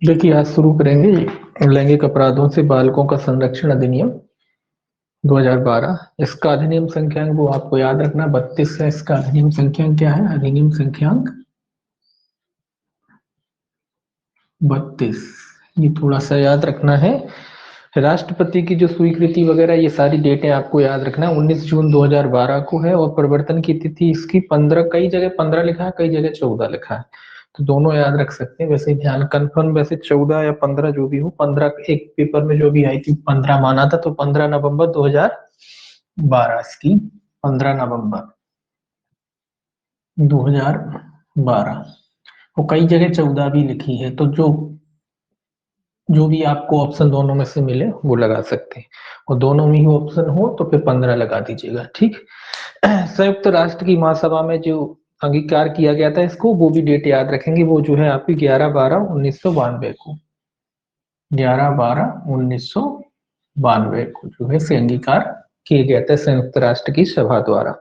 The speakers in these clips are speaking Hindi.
देखिए आज शुरू करेंगे लैंगिक अपराधों से बालकों का संरक्षण अधिनियम 2012। इसका अधिनियम संख्यांक वो आपको याद रखना 32 है। इसका अधिनियम संख्यांक क्या है? अधिनियम संख्यांक 32। ये थोड़ा सा याद रखना है। राष्ट्रपति की जो स्वीकृति वगैरह ये सारी डेटें आपको याद रखना है। 19 जून 2012 को है और प्रवर्तन की तिथि इसकी 15, कई जगह 15 लिखा है, कई जगह 14 लिखा है, तो दोनों याद रख सकते हैं। वैसे ध्यान कंफर्म, वैसे 14 या 15 जो भी हो, 15 एक पेपर में जो भी आई थी 15 माना था, तो 15 नवंबर 2012 इसकी 15 नवंबर 2012। वो कई जगह 14 भी लिखी है, तो जो भी आपको ऑप्शन दोनों में से मिले वो लगा सकते हैं, और दोनों में ही ऑप्शन हो तो फिर 15 लगा दीजिएगा। ठीक। संयुक्त राष्ट्र की महासभा में जो अंगीकार किया गया था इसको, वो भी डेट याद रखेंगे। वो जो है आपकी 11/12/1992 को, 11/12/1992 को जो है से अंगीकार किया गया था संयुक्त राष्ट्र की सभा द्वारा।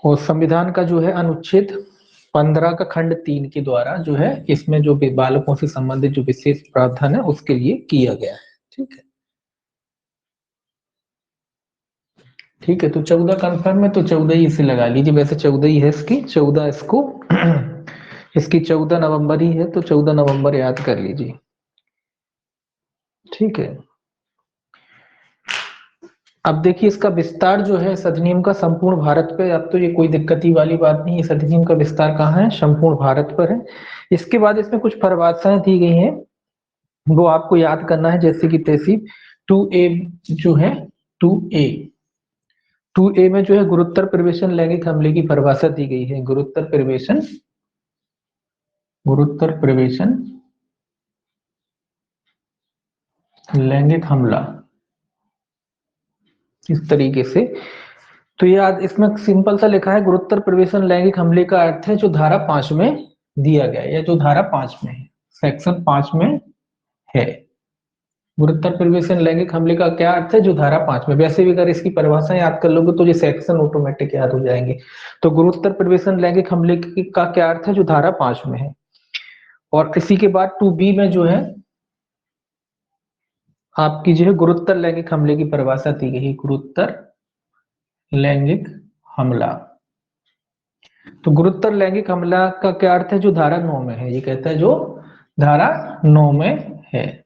और संविधान का जो है अनुच्छेद 15 का खंड 3 के द्वारा जो है इसमें जो बालकों से संबंधित जो विशेष प्रावधान है उसके लिए किया गया है। ठीक है, ठीक है। तो 14 कंफर्म है, तो 14 ही इसे लगा लीजिए। वैसे 14 ही है इसकी, 14 इसको इसकी 14 नवंबर ही है, तो 14 नवंबर याद कर लीजिए। ठीक है। अब देखिए इसका विस्तार जो है इस अधिनियम का संपूर्ण भारत पे, अब तो ये कोई दिक्कत वाली बात नहीं। इस अधिनियम का विस्तार कहाँ है? संपूर्ण भारत पर है। इसके बाद इसमें कुछ परिभाषाएं दी गई हैं, वो आपको याद करना है जैसे कि तैसी। 2A जो है, 2A 2A में जो है गुरुतर प्रवेशन लैंगिक हमले की परिभाषा दी गई है। गुरुतर प्रवेशन लैंगिक हमला, इस तरीके से। तो याद इसमें सिंपल सा लिखा है, गुरुतर प्रवेशन लैंगिक हमले का अर्थ है जो धारा 5 में दिया गया है, या जो धारा 5 में है, सेक्शन 5 में है। गुरुतर प्रवेशन लैंगिक हमले का क्या अर्थ है? जो धारा 5 में। वैसे भी अगर इसकी परिभाषा याद कर लोगे तो ये सेक्शन ऑटोमेटिक याद हो जाएंगे। तो गुरुतर प्रवेशन लैंगिक हमले का क्या अर्थ है? जो धारा 5 में है। और इसी के बाद 2B में जो है आपकी जो है गुरुतर लैंगिक हमले की परिभाषा दी गई है। गुरुतर लैंगिक हमला, तो गुरुतर लैंगिक हमला का क्या अर्थ है? जो धारा 9 में है। ये कहता है जो धारा 9 में है,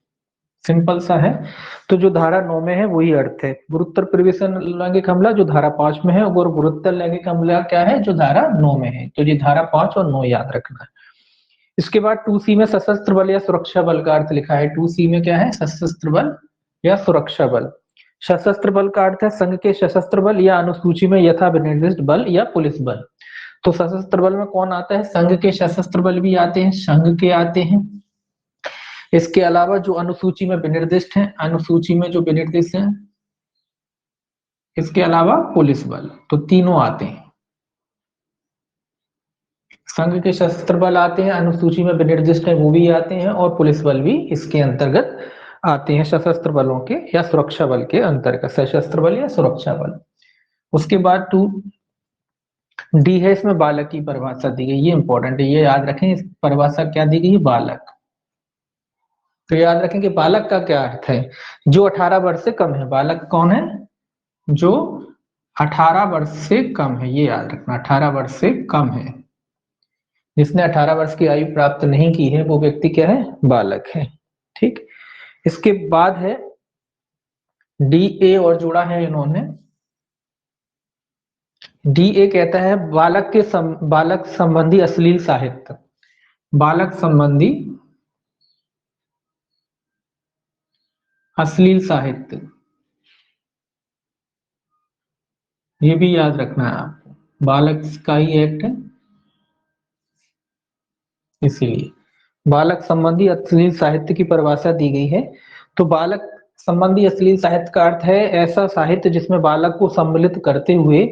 सिंपल सा है। तो जो धारा 9 में है वही अर्थ है। गुरुतर प्रवेशन लैंगिक हमला जो धारा 5 में है, और गुरुतर लैंगिक हमला क्या है? जो धारा 9 में है। तो ये धारा 5 और 9 याद रखना है। इसके बाद 2C में सशस्त्र बल या सुरक्षा बल का अर्थ लिखा है। 2C में क्या है? सशस्त्र बल या सुरक्षा बल। सशस्त्र बल का अर्थ है संघ के सशस्त्र बल या अनुसूची में यथा विनिर्दिष्ट बल या पुलिस बल। तो सशस्त्र बल में कौन आता है? संघ के सशस्त्र बल भी आते हैं, संघ के आते हैं। इसके अलावा जो अनुसूची में विनिर्दिष्ट है, अनुसूची में जो विनिर्दिष्ट है, इसके अलावा पुलिस बल, तो तीनों आते हैं। संघ के सशस्त्र बल आते हैं, अनुसूची में विनिर्दिष्ट है वो भी आते हैं, और पुलिस बल भी इसके अंतर्गत आते हैं, सशस्त्र बलों के या सुरक्षा बल के अंतर्गत, सशस्त्र बल या सुरक्षा बल। उसके बाद 2D है, इसमें बालक की परिभाषा दी गई। ये इंपॉर्टेंट है, ये याद रखें। इस परिभाषा क्या दी गई है? बालक। तो याद रखें कि बालक का क्या अर्थ है? जो 18 वर्ष से कम है। बालक कौन है? जो 18 वर्ष से कम है, ये याद रखना, 18 वर्ष से कम है। जिसने 18 वर्ष की आयु प्राप्त नहीं की है वो व्यक्ति क्या है? बालक है। ठीक। इसके बाद है DA, और जोड़ा है इन्होंने। DA कहता है बालक संबंधी अश्लील साहित्य, बालक संबंधी अश्लील साहित्य, ये भी याद रखना है आपको। बालक का ही एक्ट है, इसीलिए बालक संबंधी अश्लील साहित्य की परिभाषा दी गई है। तो बालक संबंधी अश्लील साहित्य का अर्थ है ऐसा साहित्य जिसमें बालक को सम्मिलित करते हुए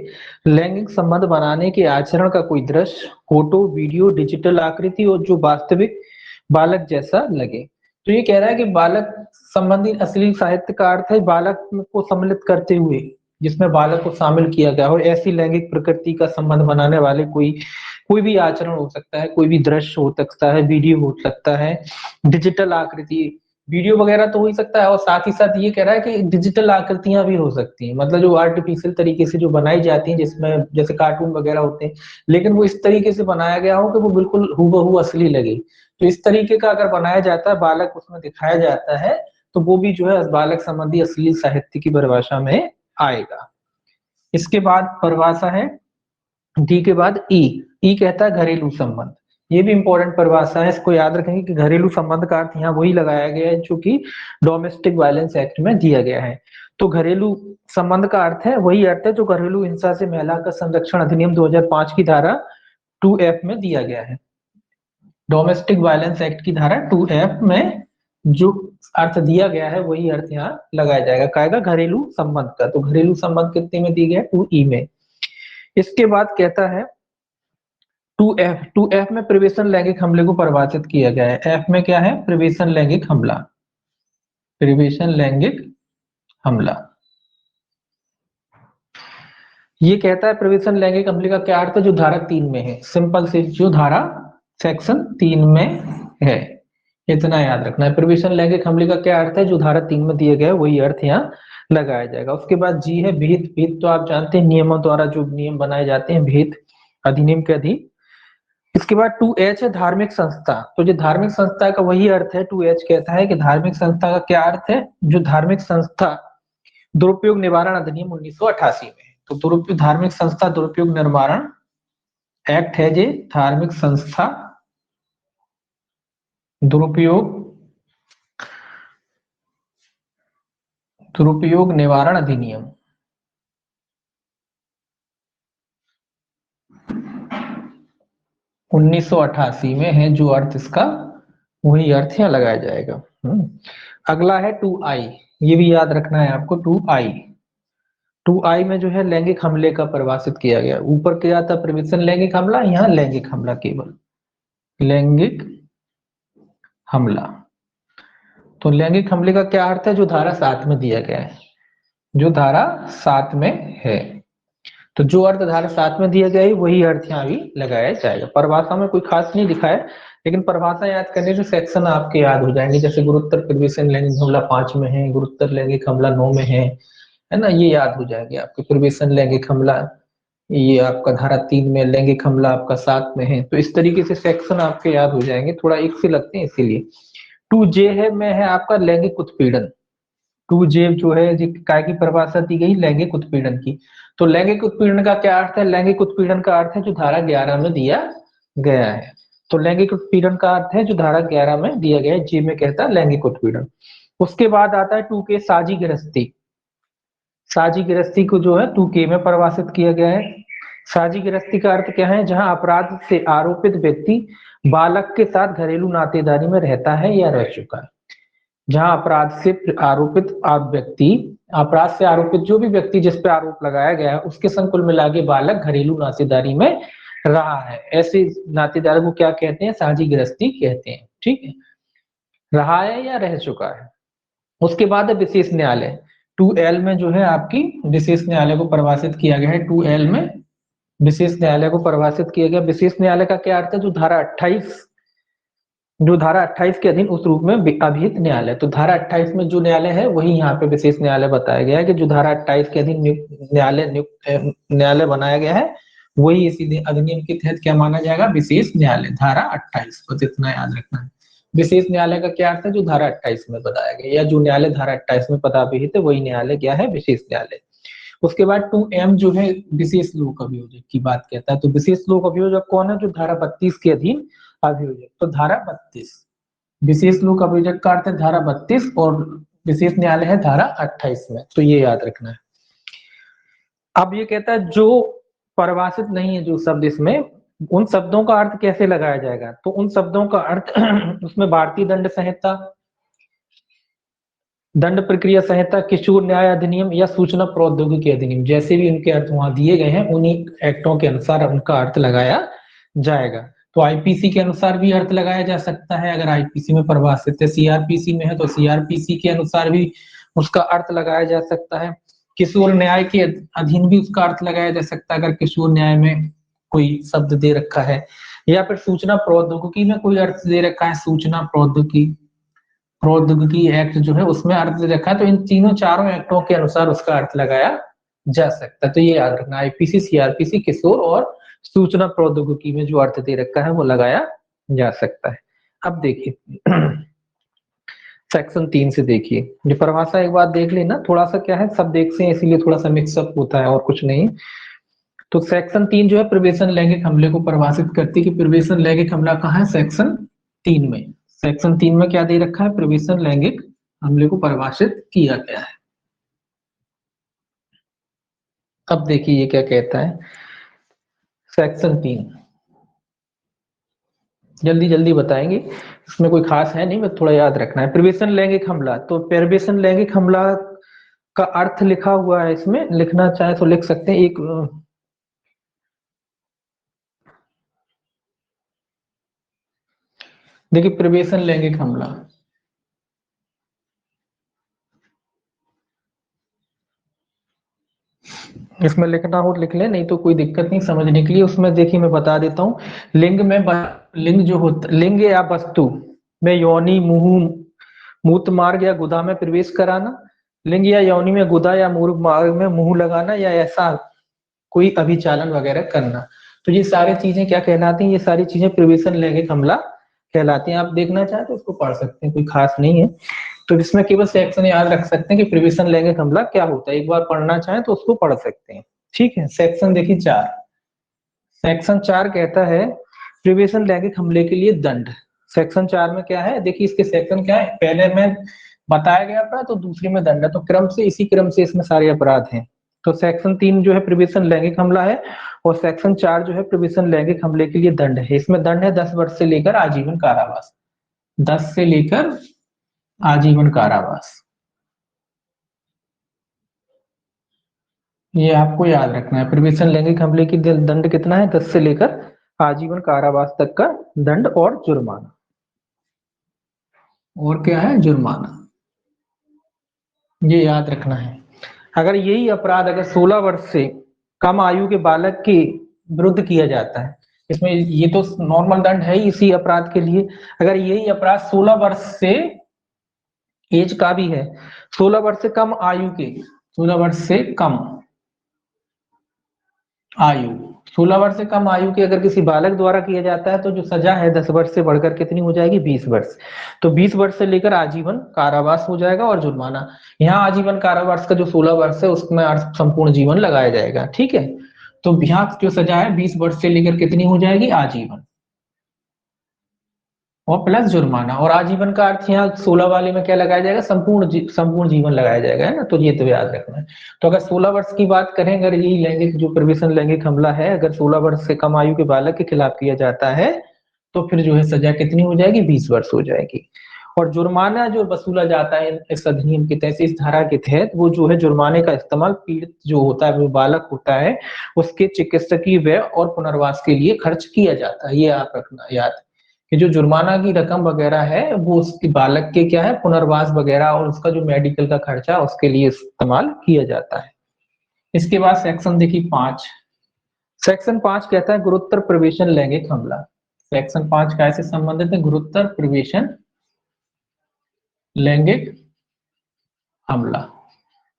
लैंगिक संबंध बनाने के आचरण का कोई दृश्य, फोटो, वीडियो, डिजिटल आकृति और जो वास्तविक बालक जैसा लगे। तो ये कह रहा है कि बालक संबंधी अश्लील साहित्य का अर्थ है बालक को सम्मिलित करते हुए, जिसमें बालक को शामिल किया गया और ऐसी लैंगिक प्रकृति का संबंध बनाने वाले कोई भी आचरण हो सकता है, कोई भी दृश्य हो सकता है, वीडियो हो सकता है, डिजिटल आकृति, वीडियो वगैरह तो हो ही सकता है, और साथ ही साथ ये कह रहा है कि डिजिटल आकृतियां भी हो सकती हैं, मतलब जो आर्टिफिशियल तरीके से जो बनाई जाती हैं, जिसमें जैसे कार्टून वगैरह होते हैं, लेकिन वो इस तरीके से बनाया गया हो कि वो बिल्कुल हूबहू असली लगे। तो इस तरीके का अगर बनाया जाता है, बालक उसमें दिखाया जाता है, तो वो भी जो है बालक संबंधी असली साहित्य की परिभाषा में आएगा। इसके बाद परिभाषा है डी के बाद ई। ई कहता है घरेलू संबंध। ये भी इंपॉर्टेंट परिभाषा है, इसको याद रखेंगे कि घरेलू संबंध का अर्थ यहाँ वही लगाया गया है जो कि डोमेस्टिक वायलेंस एक्ट में दिया गया है। तो घरेलू संबंध का अर्थ है वही अर्थ है जो घरेलू हिंसा से महिला का संरक्षण अधिनियम 2005 की धारा 2F में दिया गया है। डोमेस्टिक वायलेंस एक्ट की धारा 2F में जो अर्थ दिया गया है वही अर्थ यहाँ लगाया जाएगा, कहेगा घरेलू संबंध का। तो घरेलू संबंध कितने में दी गया है? 2E में। इसके बाद कहता है 2F। 2F में प्रवेशन लैंगिक हमले को परिभाषित किया गया है। F में क्या है? प्रवेशन लैंगिक हमला। प्रवेशन लैंगिक हमला ये कहता है प्रवेशन लैंगिक हमले का क्या अर्थ है? जो धारा 3 में है, सिंपल से जो धारा सेक्शन 3 में है, इतना याद रखना है। प्रवेशन लैंगिक हमले का क्या अर्थ है? जो धारा 3 में दिया गया है वही अर्थ यहाँ लगाया जाएगा। उसके बाद जी है विहित। विहित तो आप जानते हैं नियमों द्वारा जो नियम बनाए जाते हैं विहित अधिनियम के अधीन। इसके बाद 2H है धार्मिक संस्था। तो जो धार्मिक संस्था का वही अर्थ है, 2H कहता है कि धार्मिक संस्था का क्या अर्थ है? जो धार्मिक संस्था दुरुपयोग निवारण अधिनियम 1988 में है। तो दुरुपयोग धार्मिक संस्था दुरुपयोग निवारण एक्ट है जे धार्मिक संस्था दुरुपयोग निवारण अधिनियम 1988 में है। जो अर्थ इसका वही अर्थ यहाँ लगाया जाएगा। अगला है 2I। ये भी याद रखना है आपको। 2I। 2I में जो है लैंगिक हमले का परिभाषित किया गया। ऊपर क्या था? प्रवेशन लैंगिक हमला, यहाँ लैंगिक हमला, केवल लैंगिक हमला। तो लैंगिक हमले का क्या अर्थ है? जो धारा 7 में दिया गया है, जो धारा 7 में है। तो जो अर्थ धारा 7 में दिया गया है वही अर्थ यहाँ भी लगाया जाएगा। परिभाषा में कोई खास नहीं दिखा है, लेकिन परिभाषा याद करने से सेक्शन आपके याद हो जाएंगे। जैसे गुरुत्तर प्रवेशन लैंगिक हमला 5 में है, गुरुत्तर लैंगिक हमला 9 में है ना, ये याद हो जाएंगे आपके। प्रवेशन लैंगिक हमला ये आपका धारा 3 में, लैंगिक हमला आपका 7 में है। तो इस तरीके से सेक्शन आपके याद हो जाएंगे, थोड़ा एक से लगते हैं इसीलिए। 2J है में है आपका लैंगिक उत्पीड़न। 2J जो है काय की परिभाषा दी गई? लैंगिक उत्पीड़न की। तो लैंगिक उत्पीड़न का क्या अर्थ है? लैंगिक उत्पीड़न का अर्थ है जो धारा 11 में दिया गया है। तो लैंगिक उत्पीड़न का अर्थ है जो धारा 11 में दिया गया है, जी में कहता है लैंगिक उत्पीड़न। उसके बाद आता है 2K साझी गिरस्ती। साझी गिरस्ती को जो है 2K में परिभाषित किया गया है। साझी गिरस्ती का अर्थ क्या है? जहां अपराध से आरोपित व्यक्ति बालक के साथ घरेलू नातेदारी में रहता है या रह चुका है। जहां अपराध से आरोपित व्यक्ति, अपराध से आरोपित जो भी व्यक्ति जिस पे आरोप लगाया गया है उसके संग कुल मिला के बालक घरेलू नातेदारी में रहा है, ऐसे नातेदार को क्या कहते हैं? साझी गिरस्ती कहते हैं। ठीक है, रहा है या रह चुका है। उसके बाद है विशेष न्यायालय। 2L में जो है आपकी विशेष न्यायालय को परिभाषित किया गया है। 2L में विशेष न्यायालय को परिभाषित किया गया। विशेष न्यायालय का क्या अर्थ है? जो धारा 28 के अधीन उस रूप में अभिहित न्यायालय। तो धारा 28 में जो न्यायालय है वही यहाँ पे विशेष न्यायालय बताया गया है कि जो धारा 28 के अधीन न्यायालय बनाया गया है वही इसी अधिनियम के तहत क्या माना जाएगा? विशेष न्यायालय। धारा 28, बस इतना याद रखना है। विशेष न्यायालय का क्या अर्थ है? जो धारा 28 में बताया गया, या जो न्यायालय धारा 28 में पदाभिहित है वही न्यायालय क्या है? विशेष न्यायालय। उसके बाद 2M जो है विशेष लोक अभियोजक की बात कहता है। तो विशेष लोक अभियोजक कौन है? जो धारा 32 के अधीन अभियोजक। तो धारा 32 विशेष लोक अभियोजक का अर्थ है धारा 32 और विशेष न्यायालय है धारा 28 में। तो ये याद रखना है। अब ये कहता है जो परिभाषित नहीं है जो शब्द इसमें, उन शब्दों का अर्थ कैसे लगाया जाएगा? तो उन शब्दों का अर्थ उसमें भारतीय दंड संहिता, दंड प्रक्रिया संहिता, किशोर न्याय अधिनियम या सूचना प्रौद्योगिकी अधिनियम, जैसे भी उनके अर्थ वहां दिए गए हैं उन्हीं एक्टों के अनुसार उनका अर्थ लगाया जाएगा। तो आईपीसी के अनुसार भी अर्थ लगाया जा सकता है। अगर आईपीसी में परिभाषित है, सीआरपीसी में है तो सीआरपीसी के अनुसार भी उसका अर्थ लगाया जा सकता है। किशोर न्याय के अधीन भी उसका अर्थ लगाया जा सकता है अगर किशोर न्याय में कोई शब्द दे रखा है, या फिर सूचना प्रौद्योगिकी में कोई अर्थ दे रखा है, सूचना प्रौद्योगिकी प्रौद्योगिकी एक्ट जो है उसमें अर्थ दे रखा है, तो इन तीनों चारों एक्टों के अनुसार उसका अर्थ लगाया जा सकता है। तो ये याद रखना, आईपीसी, सीआरपीसी, किशोर और सूचना प्रौद्योगिकी में जो अर्थ दे रखा है वो लगाया जा सकता है। अब देखिए सेक्शन 3 से देखिए, जो परिभाषा एक बार देख लेना, थोड़ा सा क्या है सब देखते हैं इसीलिए थोड़ा सा मिक्सअप होता है और कुछ नहीं। तो सेक्शन 3 जो है प्रवेशन लैंगिक हमले को परिभाषित करती है कि प्रवेशन लैंगिक हमला कहाँ है, सेक्शन 3 में। सेक्शन 3 में क्या दे रखा है, प्रवेशन लैंगिक हमले को परिभाषित किया गया है। अब देखिए ये क्या कहता है सेक्शन 3, जल्दी जल्दी बताएंगे, इसमें कोई खास है नहीं, मैं थोड़ा याद रखना है। प्रवेशन लैंगिक हमला, तो प्रवेशन लैंगिक हमला का अर्थ लिखा हुआ है इसमें, लिखना चाहे तो लिख सकते हैं। एक देखिए प्रवेशन लैंगिक हमला, इसमें लिखना हो लिख ले, नहीं तो कोई दिक्कत नहीं समझने के लिए। उसमें देखिए मैं बता देता हूँ, लिंग में लिंग जो होता, लिंग या वस्तु में योनि, मुंह, मूत्र मार्ग या गुदा में प्रवेश कराना, लिंग या योनि में गुदा या मूत्र मार्ग में मुंह लगाना, या ऐसा कोई अभिचालन वगैरह करना, तो ये सारी चीजें क्या कहलाती हैं, ये सारी चीजें प्रवेशन लैंगिक हमला कहलाती हैं। आप देखना चाहे तो उसको पढ़ सकते हैं, कोई खास नहीं है। तो इसमें केवल सेक्शन याद रख सकते हैं कि प्रवेशन लैंगिक हमला क्या होता है, एक बार पढ़ना चाहे तो उसको पढ़ सकते हैं। ठीक है, सेक्शन देखिए 4, सेक्शन 4 कहता है प्रवेशन लैंगिक हमले के लिए दंड। सेक्शन 4 में क्या है, देखिए इसके सेक्शन क्या है, पहले में बताया गया अपराध तो दूसरे में दंड है, तो क्रम से इसी क्रम से इसमें सारे अपराध हैं। तो सेक्शन 3 जो है प्रवेशन लैंगिक हमला है, और सेक्शन 4 जो है प्रवेशन लैंगिक हमले के लिए दंड है। इसमें दंड है 10 वर्ष से लेकर आजीवन कारावास, 10 से लेकर आजीवन कारावास, ये आपको याद रखना है। प्रवेशन लैंगिक हमले की दंड कितना है, 10 से लेकर आजीवन कारावास तक का दंड और जुर्माना, और क्या है, जुर्माना, ये याद रखना है। अगर यही अपराध अगर 16 वर्ष से कम आयु के बालक के विरुद्ध किया जाता है, इसमें ये तो नॉर्मल दंड है ही इसी अपराध के लिए, अगर यही अपराध 16 वर्ष से एज का भी है, 16 वर्ष से कम आयु के, 16 वर्ष से कम आयु, 16 वर्ष से कम आयु के अगर किसी बालक द्वारा किया जाता है, तो जो सजा है 10 वर्ष से बढ़कर कितनी हो जाएगी, 20 वर्ष। तो 20 वर्ष से लेकर आजीवन कारावास हो जाएगा, और जुर्माना, यहाँ आजीवन कारावास का जो 16 वर्ष है उसमें अर्थ संपूर्ण जीवन लगाया जाएगा। ठीक है, तो यहाँ जो सजा है 20 वर्ष से लेकर कितनी हो जाएगी, आजीवन, और प्लस जुर्माना, और आजीवन का अर्थ यहाँ 16 वाले में क्या लगाया जाएगा, संपूर्ण जीवन लगाया जाएगा, है ना। तो ये तो याद रखना है। तो अगर 16 वर्ष की बात करें, अगर यही लैंगिक जो प्रवेशन लैंगिक हमला है अगर 16 वर्ष से कम आयु के बालक के खिलाफ किया जाता है, तो फिर जो है सजा कितनी हो जाएगी, 20 वर्ष हो जाएगी। और जुर्माना जो वसूला जाता है इस अधिनियम के तहत, इस धारा के तहत, वो जो है जुर्माने का इस्तेमाल पीड़ित जो होता है, वो बालक होता है, उसके चिकित्सकीय व्यय और पुनर्वास के लिए खर्च किया जाता है। ये आप रखना याद कि जो जुर्माना की रकम वगैरह है वो उसके बालक के क्या है, पुनर्वास वगैरह और उसका जो मेडिकल का खर्चा उसके लिए इस्तेमाल किया जाता है। इसके बाद सेक्शन देखिए 5, सेक्शन 5 कहता है गुरुतर प्रवेशन लैंगिक हमला। सेक्शन 5 कैसे संबंधित है, गुरुतर प्रवेशन लैंगिक हमला।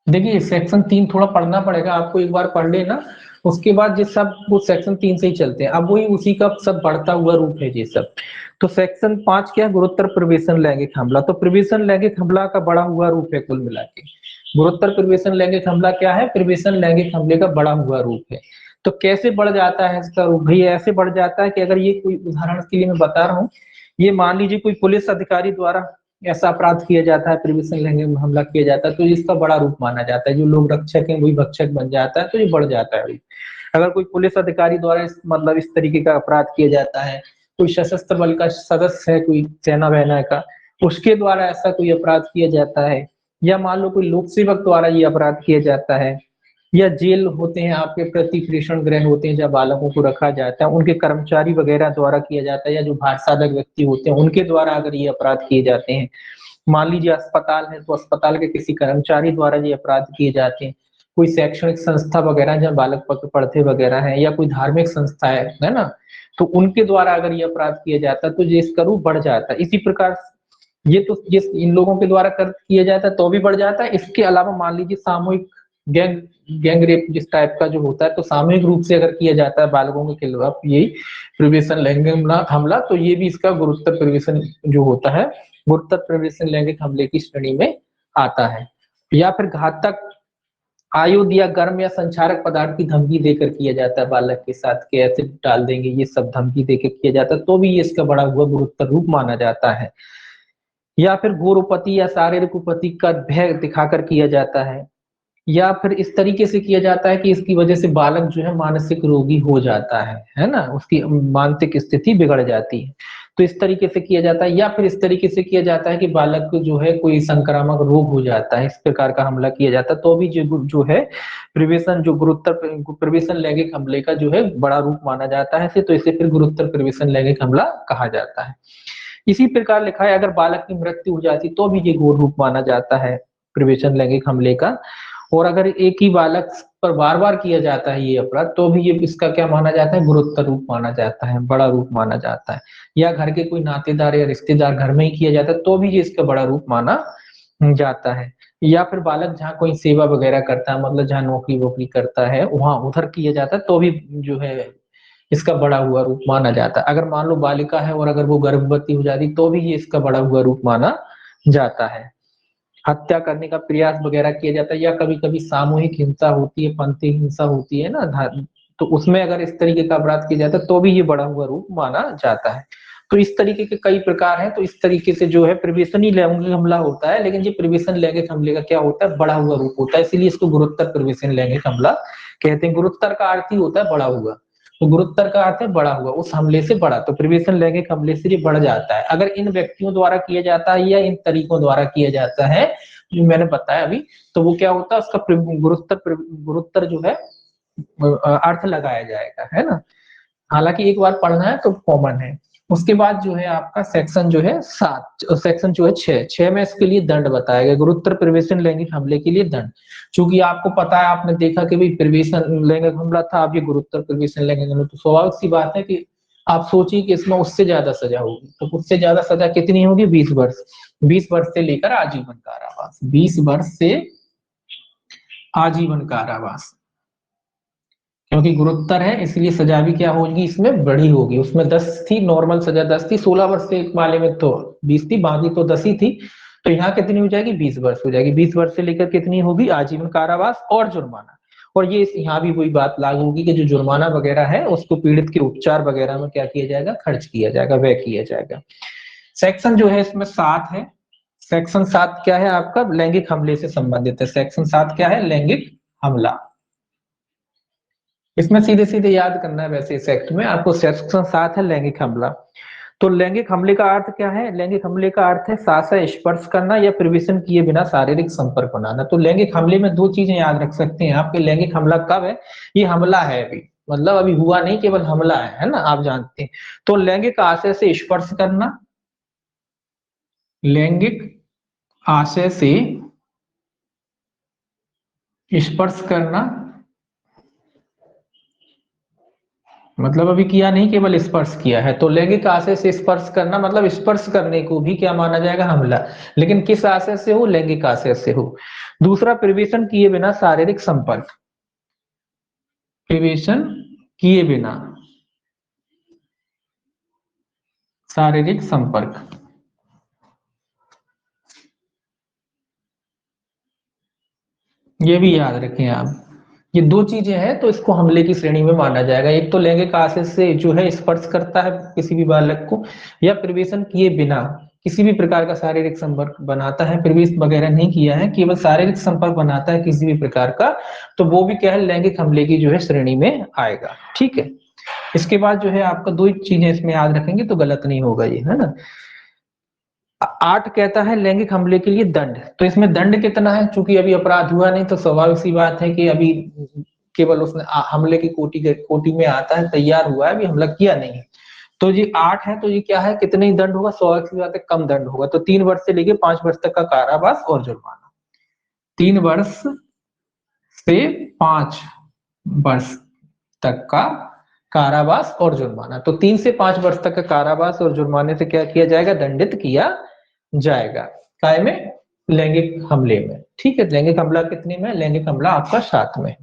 देखिए सेक्शन 3 थोड़ा पढ़ना पड़ेगा आपको, एक बार पढ़ लेना, उसके बाद ये सब वो सेक्शन 3 से ही चलते हैं। अब वही उसी का सब बढ़ता हुआ रूप है ये सब। तो सेक्शन 5 क्या है, गुरुतर प्रवेशन लैंगिक हमला। तो प्रवेशन लैंगिक हमला का बढ़ा हुआ रूप है कुल मिला के। गुरुतर प्रवेशन लैंगिक हमला क्या है, प्रवेशन लैंगिक हमले का बढ़ा हुआ रूप है। तो कैसे बढ़ जाता है इसका रूप, भाई ऐसे बढ़ जाता है कि अगर ये कोई उदाहरण के लिए मैं बता रहा हूँ, ये मान लीजिए कोई पुलिस अधिकारी द्वारा ऐसा अपराध किया जाता है, प्रवेशन लैंगिक हमला किया जाता है, तो इसका बड़ा रूप माना जाता है। जो लोग रक्षक हैं वही भक्षक बन जाता है, तो ये बढ़ जाता है। अगर कोई पुलिस अधिकारी द्वारा मतलब इस तरीके का अपराध किया जाता है, कोई सशस्त्र बल का सदस्य है, कोई सेना वहना का, उसके द्वारा ऐसा कोई अपराध किया जाता है, या मान लो कोई लोक सेवक द्वारा ये अपराध किया जाता है, या जेल होते हैं आपके प्रति प्रेषण गृह होते हैं जहाँ बालकों को रखा जाता है, उनके कर्मचारी वगैरह द्वारा किया जाता है, या जो भार साधक व्यक्ति होते हैं उनके द्वारा अगर ये अपराध किए जाते हैं, मान लीजिए अस्पताल है तो अस्पताल के किसी कर्मचारी द्वारा ये अपराध किए जाते हैं, कोई शैक्षणिक संस्था वगैरह जहाँ बालक पढ़ते वगैरह है, या कोई धार्मिक संस्था है ना, तो उनके द्वारा अगर ये अपराध किया जाता है तो ये इसका रूप बढ़ जाता है। इसी प्रकार ये तो जिस इन लोगों के द्वारा कर किया जाता है तो भी बढ़ जाता है। इसके अलावा मान लीजिए सामूहिक गैंग गैंग रेप जिस टाइप का जो होता है, तो सामूहिक रूप से अगर किया जाता है बालकों के खिलाफ यही प्रवेशन लैंगिक हमला, तो ये भी इसका गुरुतर प्रवेशन जो होता है, गुरुतर प्रवेशन लैंगिक हमले की श्रेणी में आता है। या फिर घातक आयुध या गर्म या संचारक पदार्थ की धमकी देकर किया जाता है बालक के साथ, के एसिड डाल देंगे, ये सब धमकी देकर किया जाता है, तो भी ये इसका बड़ा हुआ गुरुतर रूप माना जाता है। या फिर घोर उपपत्ति या शारीरिक उपपत्ति का भय दिखाकर किया जाता है, या फिर इस तरीके से किया जाता है कि इसकी वजह से बालक जो है मानसिक रोगी हो जाता है ना, उसकी मानसिक स्थिति बिगड़ जाती है, तो इस तरीके से किया जाता है। या फिर इस तरीके से किया जाता है कि बालक को जो है कोई संक्रामक रोग हो जाता है, इस प्रकार का हमला किया जाता है, तो भी जो है प्रवेशन जो गुरुतर प्रवेशन लैंगिक हमले का जो है बड़ा रूप माना जाता है, तो इसे फिर गुरुतर प्रवेशन लैंगिक हमला कहा जाता है। इसी प्रकार लिखा है अगर बालक की मृत्यु हो जाती तो भी ये घोर रूप माना जाता है प्रवेशन लैंगिक हमले का। और अगर एक ही बालक पर बार बार किया जाता है ये अपराध, तो भी ये इसका क्या माना जाता है, गुरुतर रूप माना जाता है, बड़ा रूप माना जाता है। या घर के कोई नातेदार या रिश्तेदार घर में ही किया जाता है तो भी ये इसका बड़ा रूप माना जाता है। या फिर बालक जहाँ कोई सेवा वगैरह करता है, मतलब जहाँ नौकरी वोकरी करता है वहां उधर किया जाता है, तो भी जो है इसका बड़ा हुआ रूप माना जाता है। अगर मान लो बालिका है और अगर वो गर्भवती हो जाती तो भी ये इसका बड़ा हुआ रूप माना जाता है। हत्या करने का प्रयास वगैरह किया जाता है, या कभी कभी सामूहिक हिंसा होती है, पंथी हिंसा होती है ना, तो उसमें अगर इस तरीके का अपराध किया जाता है तो भी ये बड़ा हुआ रूप माना जाता है। तो इस तरीके के कई प्रकार हैं। तो इस तरीके से जो है प्रवेशनी लैंगिक हमला होता है, लेकिन ये प्रवेशन लैंगिक हमले का क्या होता है, बड़ा हुआ रूप होता है, इसीलिए इसको गुरुत्तर प्रवेशन लैंगिक हमला कहते हैं। गुरुत्तर का अर्थ ही होता है बड़ा हुआ, तो गुरुत्तर का अर्थ है बड़ा हुआ, उस हमले से बड़ा, तो प्रवेशन लैंगिक हमले से ये बढ़ जाता है। अगर इन व्यक्तियों द्वारा किया जाता है या इन तरीकों द्वारा किया जाता है जो मैंने बताया अभी, तो वो क्या होता है, उसका गुरुत्तर जो है अर्थ लगाया जाएगा, है ना। हालांकि एक बार पढ़ना है तो कॉमन है। उसके बाद जो है आपका सेक्शन जो है 7, सेक्शन जो है 6 में इसके लिए दंड बताया गया, गुरुत्तर प्रवेशन लैंगिक हमले के लिए दंड। क्योंकि आपको पता है, आपने देखा कि भाई प्रवेशन लैंगिक हमला था, अब ये गुरुत्तर प्रवेशन लैंगिक हमला, तो स्वाभाविक सी बात है कि आप सोचिए कि इसमें उससे ज्यादा सजा होगी, तो उससे ज्यादा सजा कितनी होगी, 20 वर्ष। 20 वर्ष से लेकर आजीवन कारावास, 20 वर्ष से आजीवन कारावास, क्योंकि गुरुत्तर है इसलिए सजा भी क्या होगी, इसमें बड़ी होगी। उसमें 10 थी, नॉर्मल सजा 10 थी, 16 वर्ष से एक माले में तो 20 थी, बाकी तो 10 ही थी। तो यहाँ कितनी हो जाएगी, 20 वर्ष हो जाएगी। 20 वर्ष से लेकर कितनी होगी, आजीवन कारावास और जुर्माना। और ये यहाँ भी वही बात लागू होगी कि जो जुर्माना वगैरह है उसको पीड़ित के उपचार वगैरह में क्या किया जाएगा, खर्च किया जाएगा, व्यय किया जाएगा। सेक्शन जो है इसमें 7 है। सेक्शन 7 क्या है आपका, लैंगिक हमले से संबंधित है। सेक्शन 7 क्या है, लैंगिक हमला। इसमें सीधे सीधे याद करना है, वैसे इस एक्ट में आपको सेक्शन 7 है लैंगिक हमला। तो लैंगिक हमले का अर्थ क्या है, लैंगिक हमले का अर्थ है शारीरिक स्पर्श करना या प्रवेशन किए बिना शारीरिक संपर्क बनाना। तो लैंगिक हमले में 2 चीजें याद रख सकते हैं आपके, लैंगिक हमला कब है, ये हमला है अभी, मतलब अभी हुआ नहीं, केवल हमला है ना, आप जानते हैं। तो लैंगिक आशय से स्पर्श करना, लैंगिक आशय से स्पर्श करना, मतलब अभी किया नहीं, केवल स्पर्श किया है। तो लैंगिक आशय से स्पर्श करना मतलब स्पर्श करने को भी क्या माना जाएगा, हमला। लेकिन किस आशय से हो, लैंगिक आशय से हो। दूसरा, प्रवेशन किए बिना शारीरिक संपर्क, प्रवेशन किए बिना शारीरिक संपर्क, ये भी याद रखें आप। ये 2 चीजें हैं तो इसको हमले की श्रेणी में माना जाएगा। एक तो लैंगिक आशय से जो है स्पर्श करता है किसी भी बालक को, या प्रवेशन किए बिना किसी भी प्रकार का शारीरिक संपर्क बनाता है, प्रवेश वगैरह नहीं किया है, केवल शारीरिक संपर्क बनाता है किसी भी प्रकार का, तो वो भी क्या है, लैंगिक हमले की जो है श्रेणी में आएगा। ठीक है। इसके बाद जो है आपका 2 चीजें इसमें याद रखेंगे तो गलत नहीं होगा ये, है ना। 8 कहता है लैंगिक हमले के लिए दंड। तो इसमें दंड कितना है, चूंकि अभी अपराध हुआ नहीं, तो स्वाभाविक सी बात है कि अभी केवल उसने हमले की कोटि में आता है, तैयार हुआ है, अभी हमला किया नहीं है। तो ये 8 है, तो ये क्या है, कितने ही दंड होगा, स्वाभाविक सी बात है कम दंड होगा। तो 3 वर्ष से लेके 5 वर्ष तक का कारावास और जुर्माना, 3 वर्ष से 5 वर्ष तक का कारावास और जुर्माना। तो 3 से 5 वर्ष तक का कारावास और जुर्माने से क्या किया जाएगा, दंडित किया जाएगा। काय में, लैंगिक हमले में। ठीक है, लैंगिक हमला कितने में, लैंगिक हमला आपका 7 में।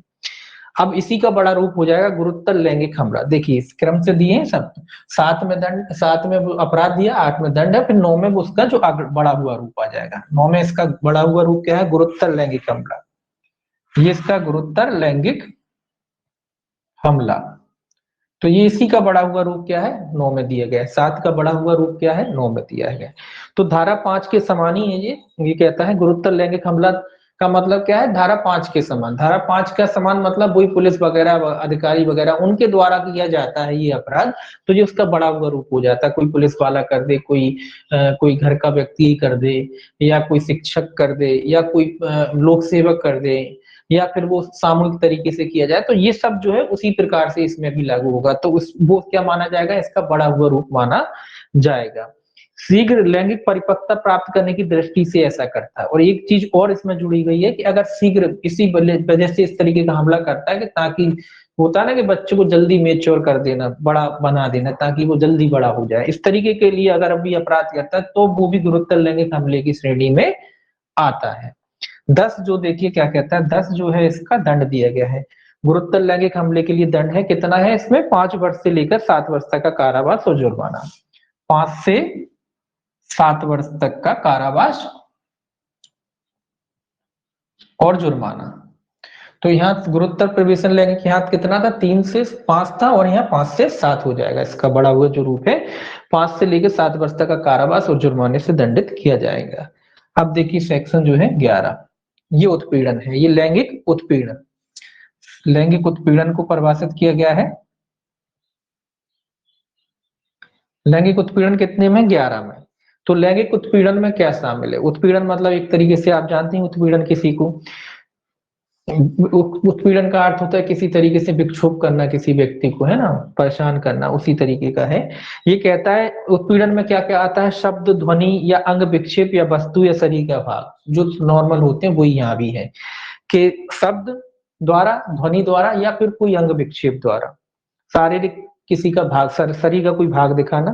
अब इसी का बड़ा रूप हो जाएगा गुरुतर लैंगिक हमला। देखिए इस क्रम से दिए हैं सब, 7 में दंड, 7 में अपराध दिया, 8 में दंड है, फिर 9 में उसका जो बड़ा हुआ रूप आ जाएगा। 9 में इसका बड़ा हुआ रूप क्या है, गुरुतर लैंगिक हमला। ये इसका गुरुतर लैंगिक हमला। तो ये इसी का बढ़ा हुआ रूप क्या है, 9 में दिया गया है। 7 का बढ़ा हुआ रूप क्या है, 9 में दिया गया है। तो धारा 5 के समान ही है ये कहता है गुरुतर लैंगिक हमला का मतलब क्या है, धारा 5 के समान। धारा 5 का समान मतलब वही पुलिस वगैरह अधिकारी वगैरह उनके द्वारा किया जाता है ये अपराध, तो ये उसका बढ़ा हुआ रूप हो जाता है। कोई पुलिस वाला कर दे, कोई घर का व्यक्ति कर दे, या कोई शिक्षक कर दे, या कोई लोक सेवक कर दे, या फिर वो सामूहिक तरीके से किया जाए, तो ये सब जो है उसी प्रकार से इसमें भी लागू होगा। तो वो क्या माना जाएगा, इसका बढ़ा हुआ रूप माना जाएगा। शीघ्र लैंगिक परिपक्वता प्राप्त करने की दृष्टि से ऐसा करता है। और एक चीज और इसमें जुड़ी गई है कि अगर शीघ्र इसी वजह से इस तरीके का हमला करता है कि ताकि होता है ना कि बच्चे को जल्दी मेच्योर कर देना, बड़ा बना देना, ताकि वो जल्दी बड़ा हो जाए, इस तरीके के लिए अगर अभी अपराध करता है तो वो भी गुरुतर लैंगिक हमले की श्रेणी में आता है। 10 जो देखिए क्या कहता है, 10 जो है इसका दंड दिया गया है। गुरुतर लैंगिक हमले के लिए दंड है कितना है इसमें, 5 वर्ष से लेकर 7 वर्ष तक का कारावास और जुर्माना। 5 से 7 वर्ष तक का कारावास और जुर्माना। तो यहाँ गुरुतर प्रवेशन लैंगिक यहाँ कितना था, 3 से 5 था, और यहाँ 5 से 7 हो जाएगा। इसका बड़ा हुआ जो रूप है 5 से लेकर 7 वर्ष तक का कारावास और जुर्माने से दंडित किया जाएगा। अब देखिए सेक्शन जो है 11, ये उत्पीड़न है, ये लैंगिक उत्पीड़न। लैंगिक उत्पीड़न को परिभाषित किया गया है, लैंगिक उत्पीड़न कितने में, 11 में। तो लैंगिक उत्पीड़न में क्या शामिल है, उत्पीड़न मतलब एक तरीके से आप जानते हैं उत्पीड़न किसी को, उत्पीड़न का अर्थ होता है किसी तरीके से विक्षोभ करना किसी व्यक्ति को, है ना, परेशान करना, उसी तरीके का है। ये कहता है उत्पीड़न में क्या क्या आता है, शब्द, ध्वनि या अंग विक्षेप या वस्तु या शरीर का भाग जो नॉर्मल होते हैं वही यहाँ भी है, कि शब्द द्वारा, ध्वनि द्वारा, या फिर कोई अंग विक्षेप द्वारा, शारीरिक किसी का भाग, शरीर का कोई भाग दिखाना,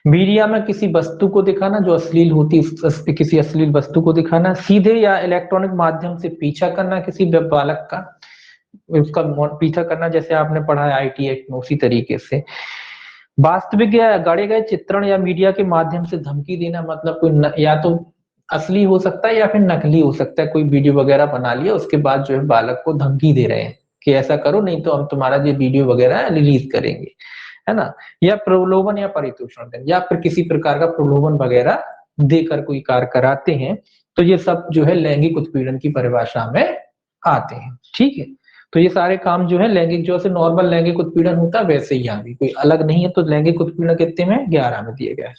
मीडिया में किसी वस्तु को दिखाना जो अश्लील होती, किसी अश्लील वस्तु को दिखाना, सीधे या इलेक्ट्रॉनिक माध्यम से पीछा करना किसी बालक का, उसका पीछा करना, जैसे आपने पढ़ा है आईटी एक्ट में, उसी तरीके से। वास्तविक या गढ़े गए चित्रण या मीडिया के माध्यम से धमकी देना, मतलब कोई या तो असली हो सकता है या फिर नकली हो सकता है, कोई वीडियो वगैरह बना लिया उसके बाद जो है बालक को धमकी दे रहे हैं कि ऐसा करो नहीं तो हम तुम्हारा जो वीडियो वगैरह रिलीज करेंगे, है ना, या प्रलोभन या परितोषण देना, या फिर किसी प्रकार का प्रलोभन वगैरह देकर कोई कार्य कराते हैं, तो ये सब जो है लैंगिक उत्पीड़न की परिभाषा में आते हैं। ठीक है, तो ये सारे काम जो है लैंगिक, जो से नॉर्मल लैंगिक उत्पीड़न होता है वैसे ही यहाँ भी कोई अलग नहीं है। तो लैंगिक उत्पीड़न कितने में, 11 में दिया गया है।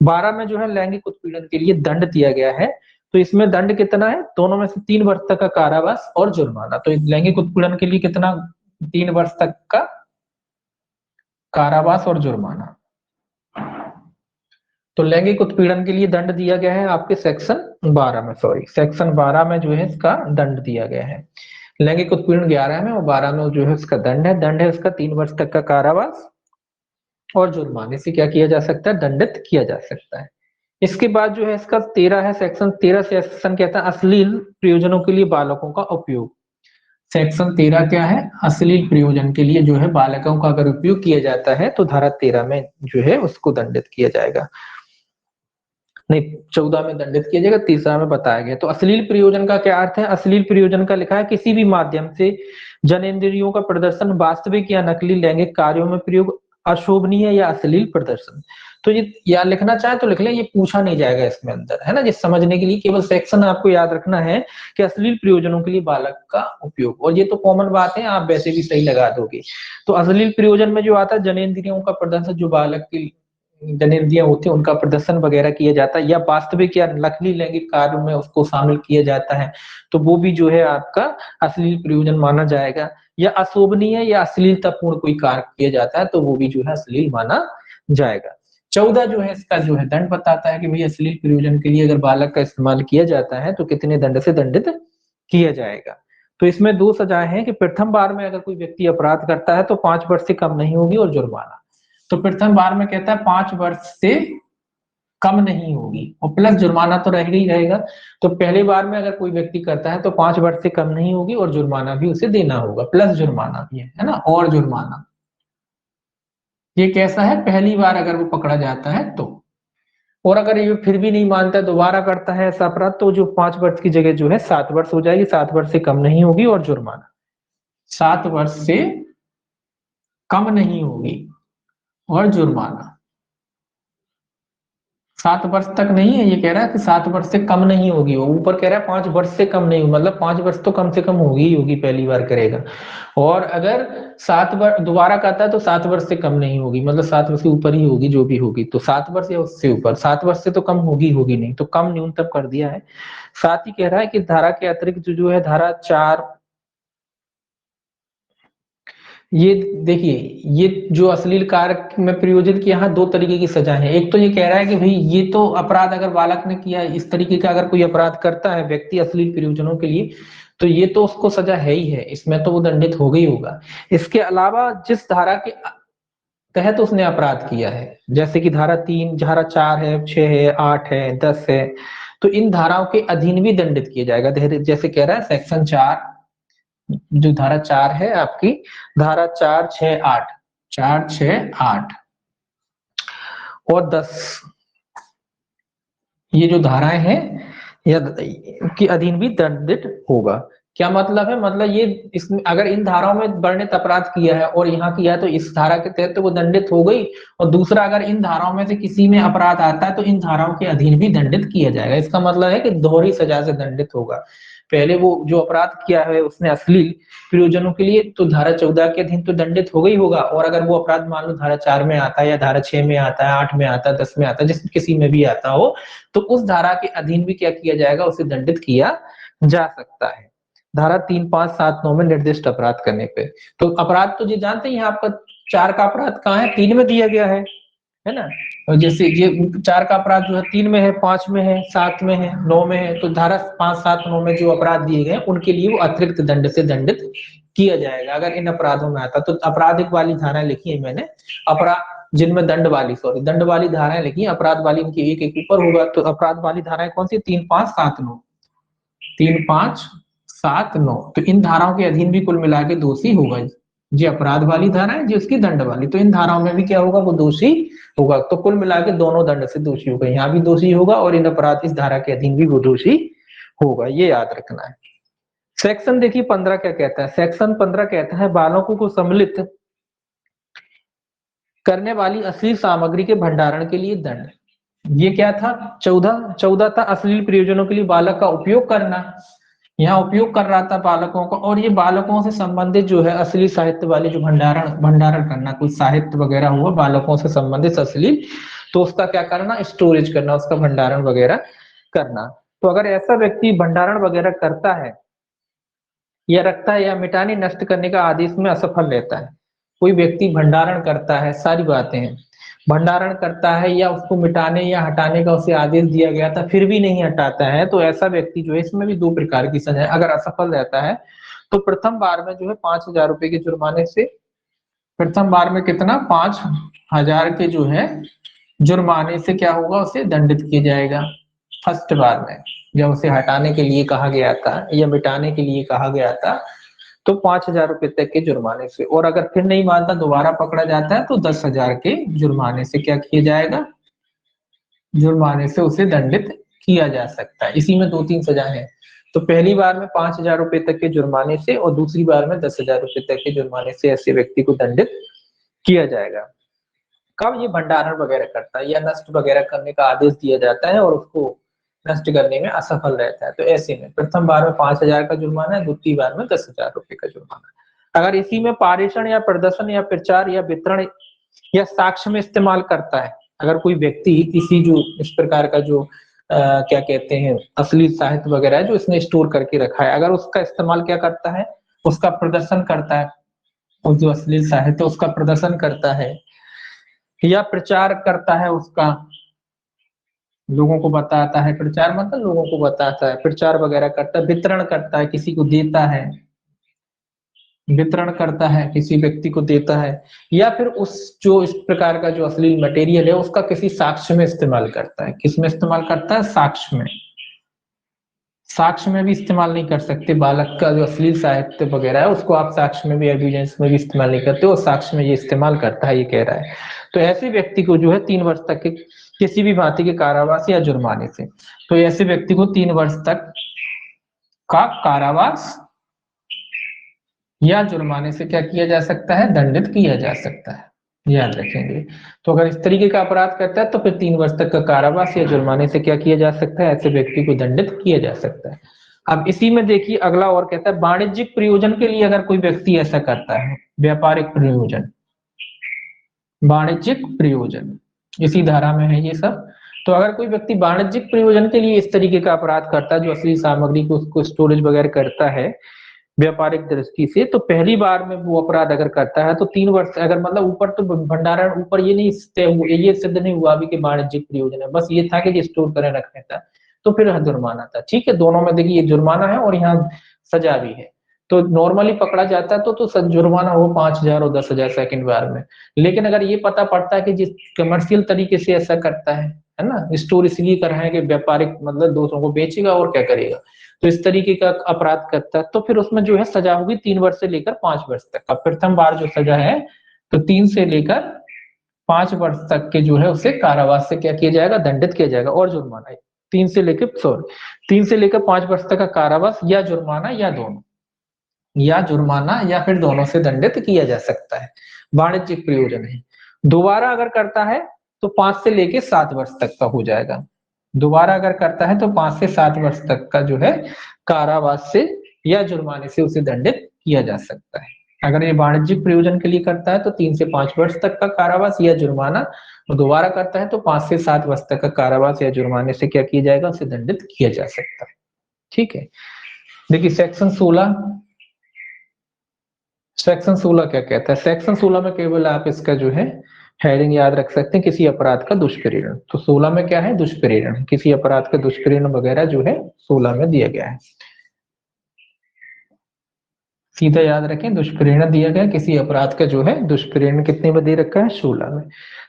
12 में जो है लैंगिक उत्पीड़न के लिए दंड दिया गया है। तो इसमें दंड कितना है, दोनों में से 3 वर्ष तक का कारावास और जुर्माना। तो लैंगिक उत्पीड़न के लिए कितना, 3 वर्ष तक का कारावास और जुर्माना। तो लैंगिक उत्पीड़न के लिए दंड दिया गया है आपके सेक्शन 12 में, सॉरी सेक्शन 12 में जो है इसका दंड दिया गया है। लैंगिक उत्पीड़न 11 में और 12 में जो है इसका दंड है, दंड है इसका 3 वर्ष तक का कारावास और जुर्माने से क्या किया जा सकता है, दंडित किया जा सकता है। इसके बाद जो है इसका 13 है, सेक्शन 13 से सेक्शन कहता है अश्लील प्रयोजनों के लिए बालकों का उपयोग। सेक्शन 13 क्या है, अश्लील प्रयोजन के लिए जो है बालकों का अगर उपयोग किया जाता है तो धारा 13 में जो है उसको दंडित किया जाएगा, नहीं 14 में दंडित किया जाएगा, 13 में बताया गया। तो अश्लील प्रयोजन का क्या अर्थ है, अश्लील प्रयोजन का लिखा है किसी भी माध्यम से जनेंद्रियों का प्रदर्शन, वास्तविक या नकली लैंगिक कार्यों में प्रयोग, अशोभनीय या अश्लील प्रदर्शन। तो ये या लिखना चाहे तो लिख ले, ये पूछा नहीं जाएगा इसमें अंदर, है ना, जिस समझने के लिए केवल सेक्शन आपको याद रखना है कि अश्लील प्रयोजनों के लिए बालक का उपयोग, और ये तो कॉमन बात है, आप वैसे भी सही लगा दोगे। तो अश्लील प्रयोजन में जो आता है जनेंद्रियों का प्रदर्शन, जो बालक की जनेंद्रियां होती है उनका प्रदर्शन वगैरह किया जाता है, या वास्तविक या नकली लैंगिक कार्य में उसको शामिल किया जाता है, तो वो भी जो है आपका अश्लील प्रयोजन माना जाएगा। या अशोभनीय या अश्लीलतापूर्ण कोई कार्य किया जाता है तो वो भी जो है अश्लील माना जाएगा। 14 जो है इसका जो है दंड बताता है कि भाई अश्लील प्रयोजन के लिए अगर बालक का इस्तेमाल किया जाता है तो कितने दंड से दंडित किया जाएगा। तो इसमें दो सजाएं हैं कि प्रथम बार में अगर कोई व्यक्ति अपराध करता है तो 5 वर्ष से कम नहीं होगी और जुर्माना। तो प्रथम बार में कहता है 5 वर्ष से कम नहीं होगी और प्लस जुर्माना तो रहेगा ही रहेगा। तो पहली बार में अगर कोई व्यक्ति करता है तो 5 वर्ष से कम नहीं होगी और जुर्माना भी उसे देना होगा, प्लस जुर्माना भी है ना, और जुर्माना। ये कैसा है, पहली बार अगर वो पकड़ा जाता है तो। और अगर ये फिर भी नहीं मानता, दोबारा करता है ऐसा अपराध, तो जो 5 वर्ष की जगह जो है 7 वर्ष हो जाएगी, 7 वर्ष से कम नहीं होगी और जुर्माना 7 वर्ष से कम नहीं होगी और जुर्माना 7 वर्ष तक नहीं है, ये कह रहा है कि 7 वर्ष से कम नहीं होगी। वो ऊपर कह रहा है 5 वर्ष से कम नहीं होगी, मतलब 5 वर्ष तो कम से कम होगी ही होगी, पहली बार करेगा। और अगर 7 वर्ष दोबारा करता है तो 7 वर्ष से कम नहीं होगी, मतलब 7 वर्ष से ऊपर ही होगी जो भी होगी। तो 7 वर्ष या उससे ऊपर, 7 वर्ष से तो कम होगी नहीं, तो कम न्यूनतम कर दिया है। साथ ही कह रहा है कि धारा के अतिरिक्त जो है धारा 4, ये देखिए, ये जो अश्लील कार्य में प्रयोजित की यहाँ 2 तरीके की सजा है। एक तो ये कह रहा है कि भाई ये तो अपराध अगर बालक ने किया, इस तरीके का अगर कोई अपराध करता है व्यक्ति अश्लील प्रयोजनों के लिए, तो ये तो उसको सजा है ही है, इसमें तो वो दंडित होगा ही होगा। इसके अलावा जिस धारा के तहत उसने अपराध किया है, जैसे कि धारा 3, धारा 4 है, 6 है, 8 है, 10 है, तो इन धाराओं के अधीन भी दंडित किया जाएगा। जैसे कह रहा है सेक्शन 4, जो धारा 4 है आपकी, धारा 4, 6, 8, 4, 6, 8 और 10, ये जो धाराएं हैं या के अधीन भी दंडित होगा। क्या मतलब है, मतलब ये इसमें अगर इन धाराओं में वर्णित अपराध किया है और यहाँ किया है तो इस धारा के तहत तो वो दंडित हो गई। और दूसरा, अगर इन धाराओं में से किसी में अपराध आता है तो इन धाराओं के अधीन भी दंडित किया जाएगा। इसका मतलब है कि दोहरी सजा से दंडित होगा। पहले वो जो अपराध किया है उसने अश्लील प्रयोजनों के लिए, तो धारा 14 के अधीन तो दंडित होगा ही होगा। और अगर वो अपराध मान लो धारा 4 में आता है या धारा 6 में आता है, 8 में आता है, 10 में आता है, जिस किसी में भी आता हो, तो उस धारा के अधीन भी क्या किया जाएगा, उसे दंडित किया जा सकता है। धारा 3, 5, 7, 9 में निर्दिष्ट अपराध करने पे। तो अपराध तो ये जानते हैं, आपका 4 का अपराध कहाँ है, 3 में दिया गया है ना। और जैसे ये 4 का अपराध जो है 3 में है, 5 में है, 7 में है, 9 में है, तो धारा 5, 7, 9 में जो अपराध दिए गए उनके लिए वो अतिरिक्त दंड से दंडित किया जाएगा अगर इन अपराधों में आता। तो आपराधिक वाली धाराएं लिखी है मैंने, अपराध जिनमें दंड वाली धाराएं लिखी है, अपराध वाली इनकी एक एक ऊपर होगा। तो अपराध वाली धाराएं कौन सी, 3, 5, 7, 9, 3, 5, 7, 9, तो इन धाराओं के अधीन भी कुल मिला के दोषी होगा। जी अपराध वाली धारा है, जी उसकी दंड वाली, तो इन धाराओं में भी क्या होगा, वो दोषी होगा। तो कुल मिला के दोनों दंड से दोषी होगा, यहाँ भी दोषी होगा और इन अपराध इस धारा के अधीन भी वो दोषी होगा, ये याद रखना है। सेक्शन देखिए 15 क्या कहता है। सेक्शन 15 कहता है बालकों को सम्मिलित करने वाली अश्लील सामग्री के भंडारण के लिए दंड। ये क्या था, 14 था अश्लील प्रयोजनों के लिए बालक का उपयोग करना, यहाँ उपयोग कर रहा था बालकों को। और ये बालकों से संबंधित जो है अश्लील साहित्य वाले जो भंडारण करना, कोई साहित्य वगैरह हुआ बालकों से संबंधित अश्लील, तो उसका क्या करना, स्टोरेज करना, उसका भंडारण वगैरह करना। तो अगर ऐसा व्यक्ति भंडारण वगैरह करता है या रखता है या मिटाने नष्ट करने का आदेश में असफल रहता है, कोई व्यक्ति भंडारण करता है, सारी बातें हैं, भंडारण करता है या उसको मिटाने या हटाने का उसे आदेश दिया गया था फिर भी नहीं हटाता है, तो ऐसा व्यक्ति जो है, इसमें भी 2 प्रकार की सजा है। अगर असफल रहता है तो प्रथम बार में जो है 5,000 रुपए के जुर्माने से, प्रथम बार में कितना, 5,000 के जो है जुर्माने से क्या होगा, उसे दंडित किया जाएगा। फर्स्ट बार में जब उसे हटाने के लिए कहा गया था या मिटाने के लिए कहा गया था तो 5,000 रुपए तक के जुर्माने से। और अगर फिर नहीं मानता, दोबारा पकड़ा जाता है तो 10,000 के जुर्माने से क्या किया जाएगा, जुर्माने से उसे दंडित किया जा सकता है। इसी में 2-3 सजाएं हैं। तो पहली बार में 5,000 रुपए तक के जुर्माने से और दूसरी बार में 10,000 रुपए तक के जुर्माने से ऐसे व्यक्ति को दंडित किया जाएगा। कब ये भंडारण वगैरह करता है या नष्ट वगैरह करने का आदेश दिया जाता है और उसको नष्ट करने में असफल रहता है, तो ऐसे में प्रथम बार में 5,000 का जुर्माना है, दूसरी बार में 10,000 रुपए का जुर्माना। अगर इसी में पारेषण या प्रदर्शन या प्रचार या वितरण या साक्ष्य में इस्तेमाल करता है, अगर कोई व्यक्ति इसी जो इस प्रकार का जो क्या कहते हैं अश्लील साहित्य वगैरह है जो इसने स्टोर करके रखा है, अगर उसका इस्तेमाल क्या करता है, उसका प्रदर्शन करता है, और जो अश्लील साहित्य उसका प्रदर्शन करता है या प्रचार करता है, उसका लोगों को बताता है, प्रचार मतलब लोगों को बताता है, प्रचार वगैरह करता है, वितरण करता है, किसी को देता है, वितरण करता है, किसी व्यक्ति को देता है, या फिर उस जो इस प्रकार का जो अश्लील मटेरियल है उसका किसी साक्ष्य में इस्तेमाल करता है। किस में इस्तेमाल करता है? साक्ष्य में। साक्ष्य में भी इस्तेमाल नहीं कर सकते, बालक का जो अश्लील साहित्य वगैरह है उसको आप साक्ष्य में भी, एविडेंस में भी इस्तेमाल नहीं करते, और साक्ष्य में ये इस्तेमाल करता है, ये कह रहा है। तो ऐसे व्यक्ति को जो है 3 वर्ष तक के किसी भी भांति के कारावास या जुर्माने से, तो ऐसे व्यक्ति को 3 वर्ष तक का कारावास या जुर्माने से क्या किया जा सकता है? दंडित किया जा सकता है, याद रखेंगे। तो अगर इस तरीके का अपराध करता है तो फिर 3 वर्ष तक का कारावास या जुर्माने से क्या किया जा सकता है? ऐसे व्यक्ति को दंडित किया जा सकता है। अब इसी में देखिए अगला और कहता है, वाणिज्यिक प्रयोजन के लिए अगर कोई व्यक्ति ऐसा करता है, व्यापारिक प्रयोजन, वाणिज्यिक प्रयोजन, इसी धारा में है ये सब। तो अगर कोई व्यक्ति वाणिज्यिक प्रयोजन के लिए इस तरीके का अपराध करता है, जो अश्लील सामग्री को उसको स्टोरेज वगैरह करता है व्यापारिक दृष्टि से, तो पहली बार में वो अपराध अगर करता है तो 3 वर्ष, अगर मतलब ऊपर तो भंडारण ऊपर ये नहीं ये सिद्ध नहीं हुआ अभी कि वाणिज्यिक प्रयोजन है, बस ये था कि स्टोर करे रखने था, तो फिर जुर्माना था। ठीक है, दोनों में देखिए जुर्माना है और यहाँ सजा भी है। तो नॉर्मली पकड़ा जाता है तो जुर्माना हो 5,000 और 10,000 सेकंड बार में। लेकिन अगर ये पता पड़ता है कि जिस कमर्शियल तरीके से ऐसा करता है ना, स्टोर इसलिए कर रहे हैं कि व्यापारिक मतलब दूसरों को बेचेगा और क्या करेगा, तो इस तरीके का अपराध करता है, तो फिर उसमें जो है सजा होगी 3 वर्ष से लेकर 5 वर्ष तक का। प्रथम बार जो सजा है तो 3 से लेकर 5 वर्ष तक के जो है उसे कारावास से क्या किया जाएगा? दंडित किया जाएगा। और जुर्माना 3 से लेकर 5 वर्ष तक का कारावास या जुर्माना या दोनों, या जुर्माना या फिर दोनों से दंडित किया जा सकता है। वाणिज्यिक प्रयोजन है। दोबारा अगर करता है तो 5 से लेकर 7 वर्ष तक का हो जाएगा। दोबारा अगर करता है तो 5 से 7 वर्ष तक का जो है कारावास से या जुर्माने से उसे दंडित किया जा सकता है। अगर ये वाणिज्यिक प्रयोजन के लिए करता है तो 3 से 5 वर्ष तक का कारावास या जुर्माना, और दोबारा करता है तो 5 से 7 वर्ष तक का कारावास या जुर्माने से क्या किया जाएगा? उसे दंडित किया जा सकता है। ठीक है, देखिए सेक्शन 16, सेक्शन 16 क्या कहता है? सेक्शन 16 में केवल आप इसका जो है हेडिंग याद रख सकते हैं, किसी अपराध का दुष्प्रेरण। तो 16 में क्या है? दुष्प्रेरण, किसी अपराध का दुष्प्रेरण वगैरह जो है 16 में दिया गया है। सीधा याद रखें, दुष्प्रेरण दिया गया किसी अपराध का जो है दुष्प्रेरण कितने में दे रखा है? 16 में।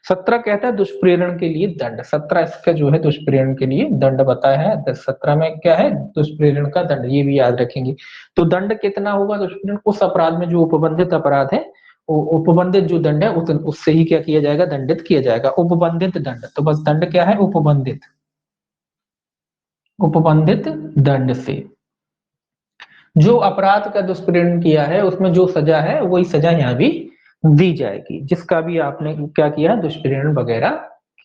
17 कहता है दुष्प्रेरण के लिए दंड। 17 इसका जो है दुष्प्रेरण के लिए दंड बताया है। 17 में क्या है? दुष्प्रेरण का दंड, ये भी याद रखेंगे। तो दंड कितना होगा दुष्प्रेरण? उस अपराध में जो उपबंधित अपराध है, उपबंधित जो दंड है उससे ही क्या किया जाएगा? दंडित किया जाएगा। उपबंधित दंड, तो बस दंड क्या है? उपबंधित, उपबंधित दंड से जो अपराध का दुष्प्रेरण किया है उसमें जो सजा है वही सजा यहाँ भी दी जाएगी, जिसका भी आपने क्या किया? दुष्प्रेरण वगैरह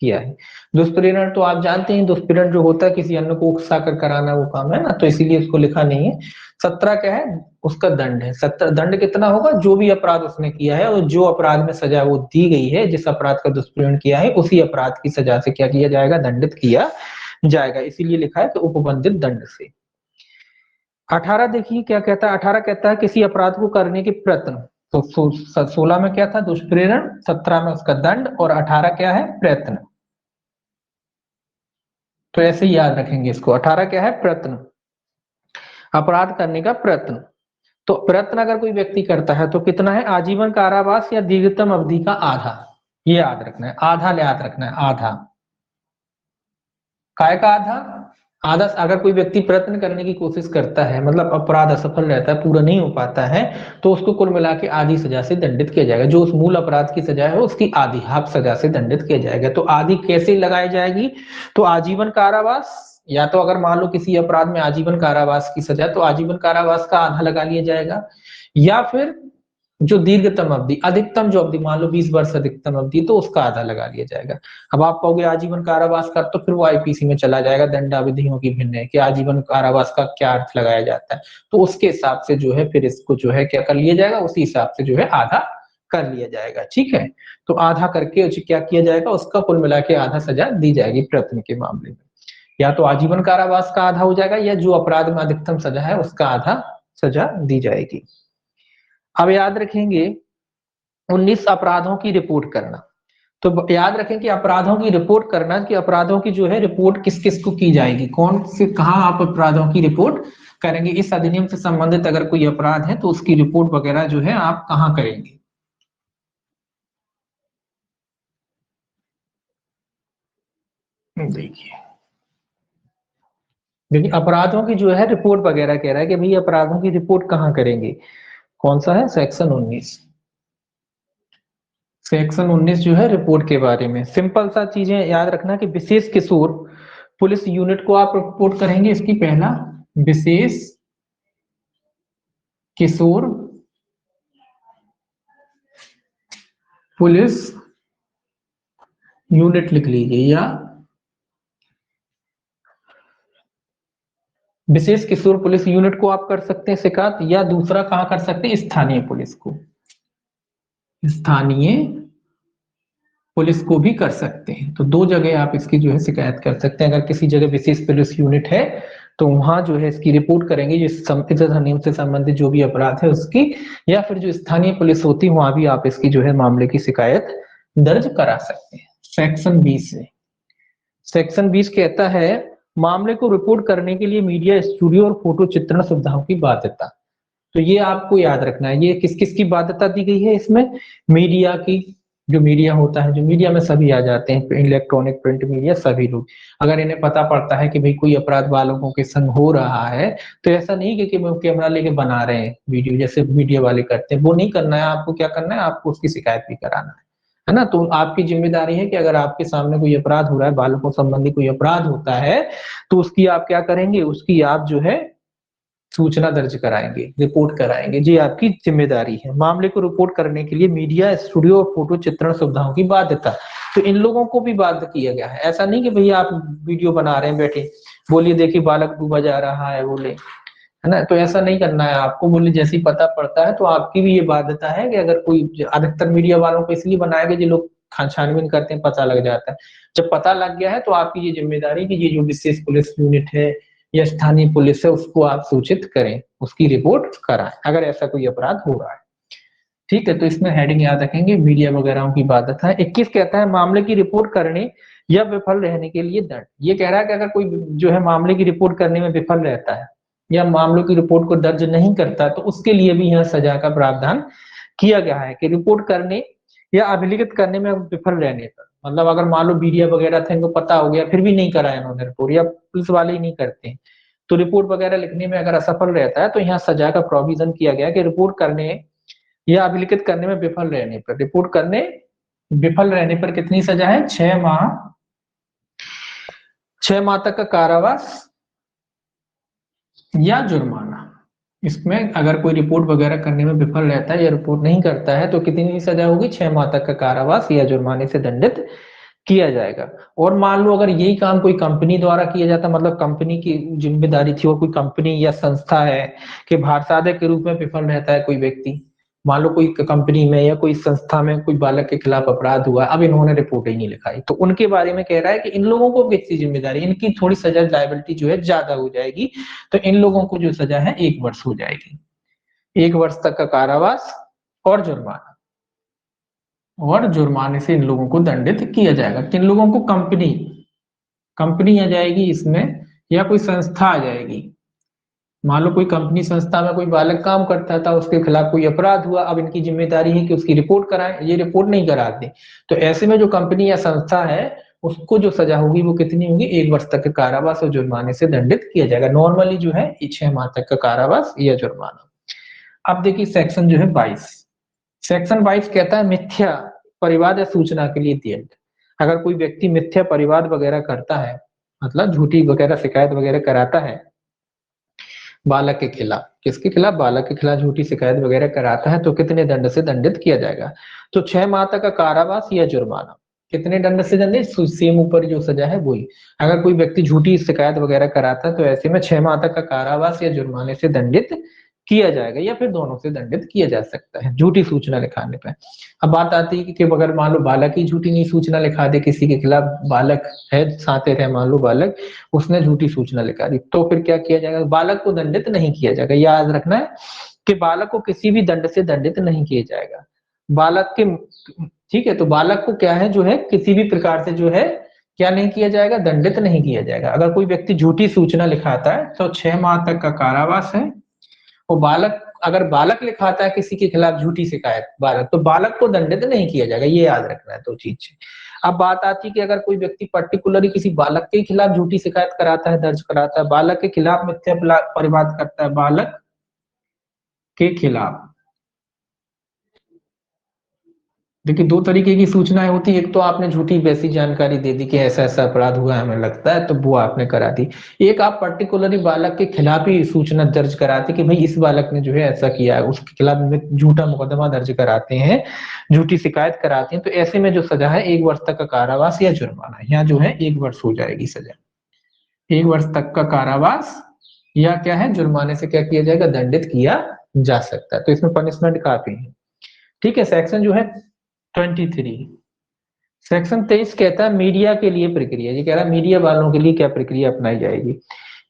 किया है। दुष्प्रेरण तो आप जानते हैं, दुष्प्रेरण जो होता है किसी अन्य को उकसा कर कराना, वो काम है ना, तो इसीलिए इसको लिखा नहीं है। 17 क्या है? उसका दंड है। 17 दंड कितना होगा? जो भी अपराध उसने किया है और जो अपराध में सजा वो दी गई है, जिस अपराध का दुष्प्रेरण किया है उसी अपराध की सजा से क्या किया जाएगा? दंडित किया जाएगा। इसीलिए लिखा है कि उपबंधित दंड से। 18 देखिए क्या कहता है? 18 कहता है किसी अपराध को करने के प्रयत्न। तो 16 में क्या था? दुष्प्रेरण, 17 में उसका दंड, और 18 क्या है? प्रयत्न। तो ऐसे ही याद रखेंगे इसको। 18 क्या है? प्रयत्न, अपराध करने का प्रयत्न। तो प्रयत्न अगर कोई व्यक्ति करता है तो कितना है? आजीवन कारावास या दीर्घतम अवधि का आधा। ये याद रखना है, आधा याद रखना है, आधा। काय का आधा? आधा। अगर कोई व्यक्ति प्रयत्न करने की कोशिश करता है, मतलब अपराध असफल रहता है, पूरा नहीं हो पाता है, तो उसको कुल मिला के आधी सजा से दंडित किया जाएगा। जो उस मूल अपराध की सजा है उसकी आधी, हाफ सजा से दंडित किया जाएगा। तो आधी कैसे लगाई जाएगी? तो आजीवन कारावास, या तो अगर मान लो किसी अपराध में आजीवन कारावास की सजा, तो आजीवन कारावास का आधा लगा लिया जाएगा, या फिर जो दीर्घतम अवधि, अधिकतम जो अवधि, मान लो 20 वर्ष अधिकतम अवधि, तो उसका आधा लगा लिया जाएगा। अब आप कहोगे आजीवन कारावास का, तो फिर वो आईपीसी में चला जाएगा, दंडाविधियों की भिन्न है कि आजीवन कारावास का क्या अर्थ लगाया जाता है। तो उसके हिसाब से जो है फिर इसको जो है क्या कर लिया जाएगा? उसी हिसाब से जो है आधा कर लिया जाएगा। ठीक है, तो आधा करके क्या किया जाएगा? उसका कुल मिला के आधा सजा दी जाएगी प्रयत्न के मामले में। या तो आजीवन कारावास का आधा हो जाएगा, या जो अपराध में अधिकतम सजा है उसका आधा सजा दी जाएगी। अब याद रखेंगे 19 अपराधों की रिपोर्ट करना। तो याद रखें कि अपराधों की रिपोर्ट करना, कि अपराधों की जो है रिपोर्ट किस किस को की जाएगी, कौन से कहाँ आप अपराधों की रिपोर्ट करेंगे। इस अधिनियम से संबंधित अगर कोई अपराध है तो उसकी रिपोर्ट वगैरह जो है आप कहाँ करेंगे? देखिए देखिए अपराधों की जो है रिपोर्ट वगैरह कह रहा है कि भाई अपराधों की रिपोर्ट कहाँ करेंगे। कौन सा है? सेक्शन 19। सेक्शन 19 जो है रिपोर्ट के बारे में सिंपल सा चीजें याद रखना कि विशेष किशोर पुलिस यूनिट को आप रिपोर्ट करेंगे। इसकी पहला विशेष किशोर पुलिस यूनिट लिख लीजिए, या विशेष किशोर पुलिस यूनिट को आप कर सकते हैं शिकायत, या दूसरा कहाँ कर सकते हैं? स्थानीय पुलिस को, स्थानीय पुलिस को भी कर सकते हैं। तो दो जगह आप इसकी जो है शिकायत कर सकते हैं। अगर किसी जगह विशेष पुलिस यूनिट है तो वहां जो है इसकी रिपोर्ट करेंगे, जिस अधिनियम से संबंधित जो भी अपराध है उसकी, या फिर जो स्थानीय पुलिस होती है वहां भी आप इसकी जो है मामले की शिकायत दर्ज करा सकते हैं। सेक्शन 20 है। सेक्शन 20 कहता है मामले को रिपोर्ट करने के लिए मीडिया स्टूडियो और फोटो चित्रण सुविधाओं की बाध्यता। तो ये आपको याद रखना है, ये किस किस की बाध्यता दी गई है इसमें? मीडिया की, जो मीडिया होता है, जो मीडिया में सभी आ जाते हैं, इलेक्ट्रॉनिक प्रिंट मीडिया, सभी लोग। अगर इन्हें पता पड़ता है कि भाई कोई अपराध बालकों के संग हो रहा है तो ऐसा नहीं कि वो कैमरा लेके बना रहे हैं वीडियो जैसे मीडिया वाले करते हैं, वो नहीं करना है। आपको क्या करना है? आपको उसकी शिकायत भी कराना है ना। तो आपकी जिम्मेदारी है कि अगर आपके सामने कोई अपराध हो रहा है, बालकों संबंधी कोई अपराध होता है, तो उसकी आप क्या करेंगे? उसकी आप जो है सूचना दर्ज कराएंगे, रिपोर्ट कराएंगे। जी आपकी जिम्मेदारी है। मामले को रिपोर्ट करने के लिए मीडिया स्टूडियो और फोटो चित्रण सुविधाओं की बाध्यता, तो इन लोगों को भी बाध्य किया गया है। ऐसा नहीं कि भैया आप वीडियो बना रहे हैं बैठे, बोलिए देखिए बालक डूबा जा रहा है, बोले, है ना, तो ऐसा नहीं करना है आपको। बोले जैसे ही पता पड़ता है तो आपकी भी ये बाध्यता है कि अगर कोई, अधिकतर मीडिया वालों को इसलिए बनाया गया जो लोग छानबीन करते हैं, पता लग जाता है। जब पता लग गया है तो आपकी ये जिम्मेदारी कि ये जो विशेष पुलिस यूनिट है या स्थानीय पुलिस है उसको आप सूचित करें, उसकी रिपोर्ट कराएं अगर ऐसा कोई अपराध हो रहा है। ठीक है, तो इसमें हेडिंग याद रखेंगे, मीडिया वगैरह की बाध्यता है। 21 कहता है मामले की रिपोर्ट करने या विफल रहने के लिए दंड। ये कह रहा है कि अगर कोई जो है मामले की रिपोर्ट करने में विफल रहता है या मामलों की रिपोर्ट को दर्ज नहीं करता तो उसके लिए भी यहाँ सजा का प्रावधान किया गया है कि रिपोर्ट करने या अभिलिखित करने में विफल रहने पर, मतलब अगर मान लो मीडिया वगैरह थे, इनको पता हो गया फिर भी नहीं कराया इन्होंने रिपोर्ट, या पुलिस वाले ही नहीं करते, तो रिपोर्ट वगैरह लिखने में अगर असफल रहता है तो यहाँ सजा का प्रोविजन किया गया कि रिपोर्ट करने या अभिलिखित करने में विफल रहने पर, रिपोर्ट करने विफल रहने पर कितनी सजा है? 6 माह, 6 माह तक का कारावास या जुर्माना। इसमें अगर कोई रिपोर्ट वगैरह करने में विफल रहता है या रिपोर्ट नहीं करता है तो कितनी सजा होगी? 6 माह तक का कारावास या जुर्माने से दंडित किया जाएगा। और मान लो अगर यही काम कोई कंपनी द्वारा किया जाता, मतलब कंपनी की जिम्मेदारी थी और कोई कंपनी या संस्था है कि भारसाधक के रूप में विफल रहता है कोई व्यक्ति, मान लो कोई कंपनी में या कोई संस्था में कोई बालक के खिलाफ अपराध हुआ, अब इन्होंने रिपोर्ट ही नहीं लिखाई, तो उनके बारे में कह रहा है कि इन लोगों को कितनी जिम्मेदारी, इनकी थोड़ी सजा, लायबिलिटी जो है ज्यादा हो जाएगी। तो इन लोगों को जो सजा है 1 वर्ष हो जाएगी, 1 वर्ष तक का कारावास और जुर्माना, और जुर्माने से इन लोगों को दंडित किया जाएगा। किन लोगों को? कंपनी, कंपनी आ जाएगी इसमें, या कोई संस्था आ जाएगी। मान लो कोई कंपनी संस्था में कोई बालक काम करता था, उसके खिलाफ कोई अपराध हुआ, अब इनकी जिम्मेदारी है कि उसकी रिपोर्ट कराएं, ये रिपोर्ट नहीं कराते तो ऐसे में जो कंपनी या संस्था है उसको जो सजा होगी वो कितनी होगी? 1 वर्ष तक के कारावास और जुर्माने से दंडित किया जाएगा। नॉर्मली जो है 6 माह तक का कारावास या जुर्माना। अब देखिए सेक्शन जो है 22, सेक्शन 22 कहता है मिथ्या परिवाद या सूचना के लिए दंड। अगर कोई व्यक्ति मिथ्या परिवाद वगैरह करता है, मतलब झूठी वगैरह शिकायत वगैरह कराता है बालक के खिलाफ, किसके खिलाफ? बालक के खिलाफ झूठी शिकायत वगैरह कराता है तो कितने दंड से दंडित किया जाएगा? तो 6 माह तक का कारावास या जुर्माना। कितने दंड से दंडित? सेम ऊपर जो सजा है वही। अगर कोई व्यक्ति झूठी शिकायत वगैरह कराता है तो ऐसे में 6 माह तक का कारावास या जुर्माने से दंडित किया जाएगा, या फिर दोनों से दंडित किया जा सकता है झूठी सूचना लिखाने पर। अब बात आती है कि अगर मान लो बालक ही झूठी नहीं सूचना लिखा दे किसी के खिलाफ, बालक है साथ रहे, मान लो बालक, उसने झूठी सूचना लिखा दी, तो फिर क्या किया जाएगा? बालक को दंडित नहीं किया जाएगा। याद रखना है कि बालक को किसी भी दंड से दंडित नहीं किया जाएगा। बालक के, ठीक है, तो बालक को क्या है जो है किसी भी प्रकार से जो है क्या नहीं किया जाएगा, दंडित नहीं किया जाएगा। अगर कोई व्यक्ति झूठी सूचना लिखाता है तो 6 माह तक का कारावास है। और बालक, अगर बालक लिखाता है किसी के खिलाफ झूठी शिकायत बालक, तो बालक को दंडित नहीं किया जाएगा, ये याद रखना है। 2 चीज। अब बात आती है कि अगर कोई व्यक्ति पर्टिकुलरली किसी बालक के खिलाफ झूठी शिकायत कराता है, दर्ज कराता है, बालक के खिलाफ मिथ्या परिवाद करता है, बालक के खिलाफ, देखिए 2 तरीके की सूचनाएं होती है। एक तो आपने झूठी वैसी जानकारी दे दी कि ऐसा ऐसा अपराध हुआ है हमें लगता है, तो वो आपने करा दी। एक आप पर्टिकुलरली बालक के खिलाफ ही सूचना दर्ज कराते कि भाई इस बालक ने जो है ऐसा किया है, उसके खिलाफ में झूठा मुकदमा दर्ज कराते हैं, झूठी शिकायत कराते हैं। तो ऐसे में जो सजा है 1 वर्ष तक का कारावास या जुर्माना, यहाँ जो है 1 वर्ष हो जाएगी सजा। 1 वर्ष तक का कारावास या क्या है, जुर्माने से क्या किया जाएगा, दंडित किया जा सकता है। तो इसमें पनिशमेंट काफी है। ठीक है। सेक्शन जो है 23, सेक्शन 23 कहता है मीडिया के लिए प्रक्रिया। ये कह रहा है मीडिया वालों के लिए क्या प्रक्रिया अपनाई जाएगी।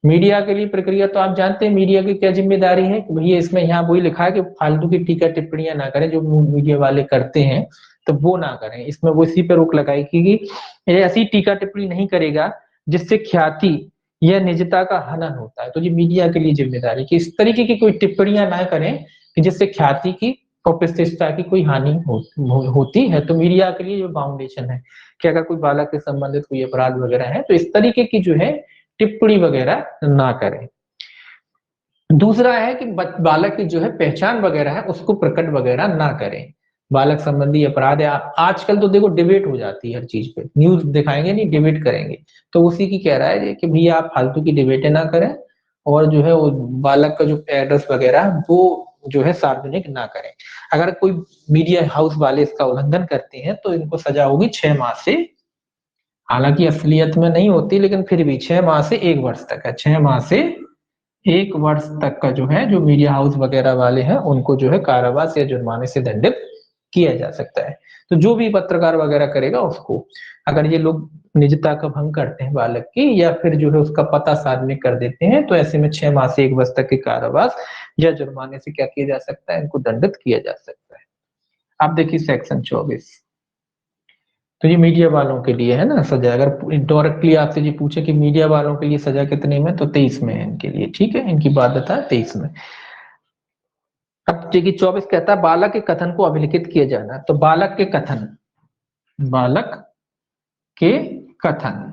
मीडिया के लिए प्रक्रिया तो आप जानते हैं मीडिया की क्या जिम्मेदारी है कि भैया इसमें यहाँ वही लिखा है कि फालतू की टीका टिप्पणियां ना करें, जो मीडिया वाले करते हैं तो वो ना करें। इसमें वो इसी पे रोक लगाई कि ऐसी टीका टिप्पणी नहीं करेगा जिससे ख्याति या निजता का हनन होता है। तो ये मीडिया के लिए जिम्मेदारी कि इस तरीके की कोई टिप्पणियां ना करें कि जिससे ख्याति की और प्रतिष्ठा की कोई हानि होती है। तो मीडिया के लिए जो बाउंडेशन है कि अगर कोई बालक से संबंधित कोई अपराध वगैरह है तो इस तरीके की जो है टिप्पणी वगैरह ना करें। दूसरा है कि बालक की जो है पहचान वगैरह है उसको प्रकट वगैरह ना करें। बालक संबंधी अपराध है, आप आजकल तो देखो डिबेट हो जाती है हर चीज पे, न्यूज दिखाएंगे नहीं डिबेट करेंगे। तो उसी की कह रहा है कि भैया आप फालतू की डिबेटें ना करें और जो है वो बालक का जो एड्रेस वगैरह वो जो है सार्वजनिक ना करें। अगर कोई मीडिया हाउस वाले इसका उल्लंघन करते हैं तो इनको सजा होगी 6 माह से, हालांकि असलियत में नहीं होती लेकिन फिर भी 6 माह से 1 वर्ष तक है। 6 माह से 1 वर्ष तक का जो है जो मीडिया हाउस वगैरह वाले हैं उनको जो है कारावास या जुर्माने से दंडित किया जा सकता है। तो जो भी पत्रकार वगैरह करेगा उसको, अगर ये लोग निजता का भंग करते हैं बालक की या फिर जो है उसका पता सार्वजनिक कर देते हैं तो ऐसे में 6 माह से 1 वर्ष तक के कारावास या जुर्माने से क्या किया जा सकता है, इनको दंडित किया जा सकता है। अब देखिए सेक्शन 24, तो ये मीडिया वालों के लिए है ना सजा। अगर डायरेक्टली आपसे ये पूछे कि मीडिया वालों के लिए सजा कितने में, तो 23 में है इनके लिए। ठीक है, इनकी बाध्यता है 23 में। अब देखिए 24 कहता है बालक के कथन को अभिलिखित किया जाना। तो बालक के कथन, बालक के कथन,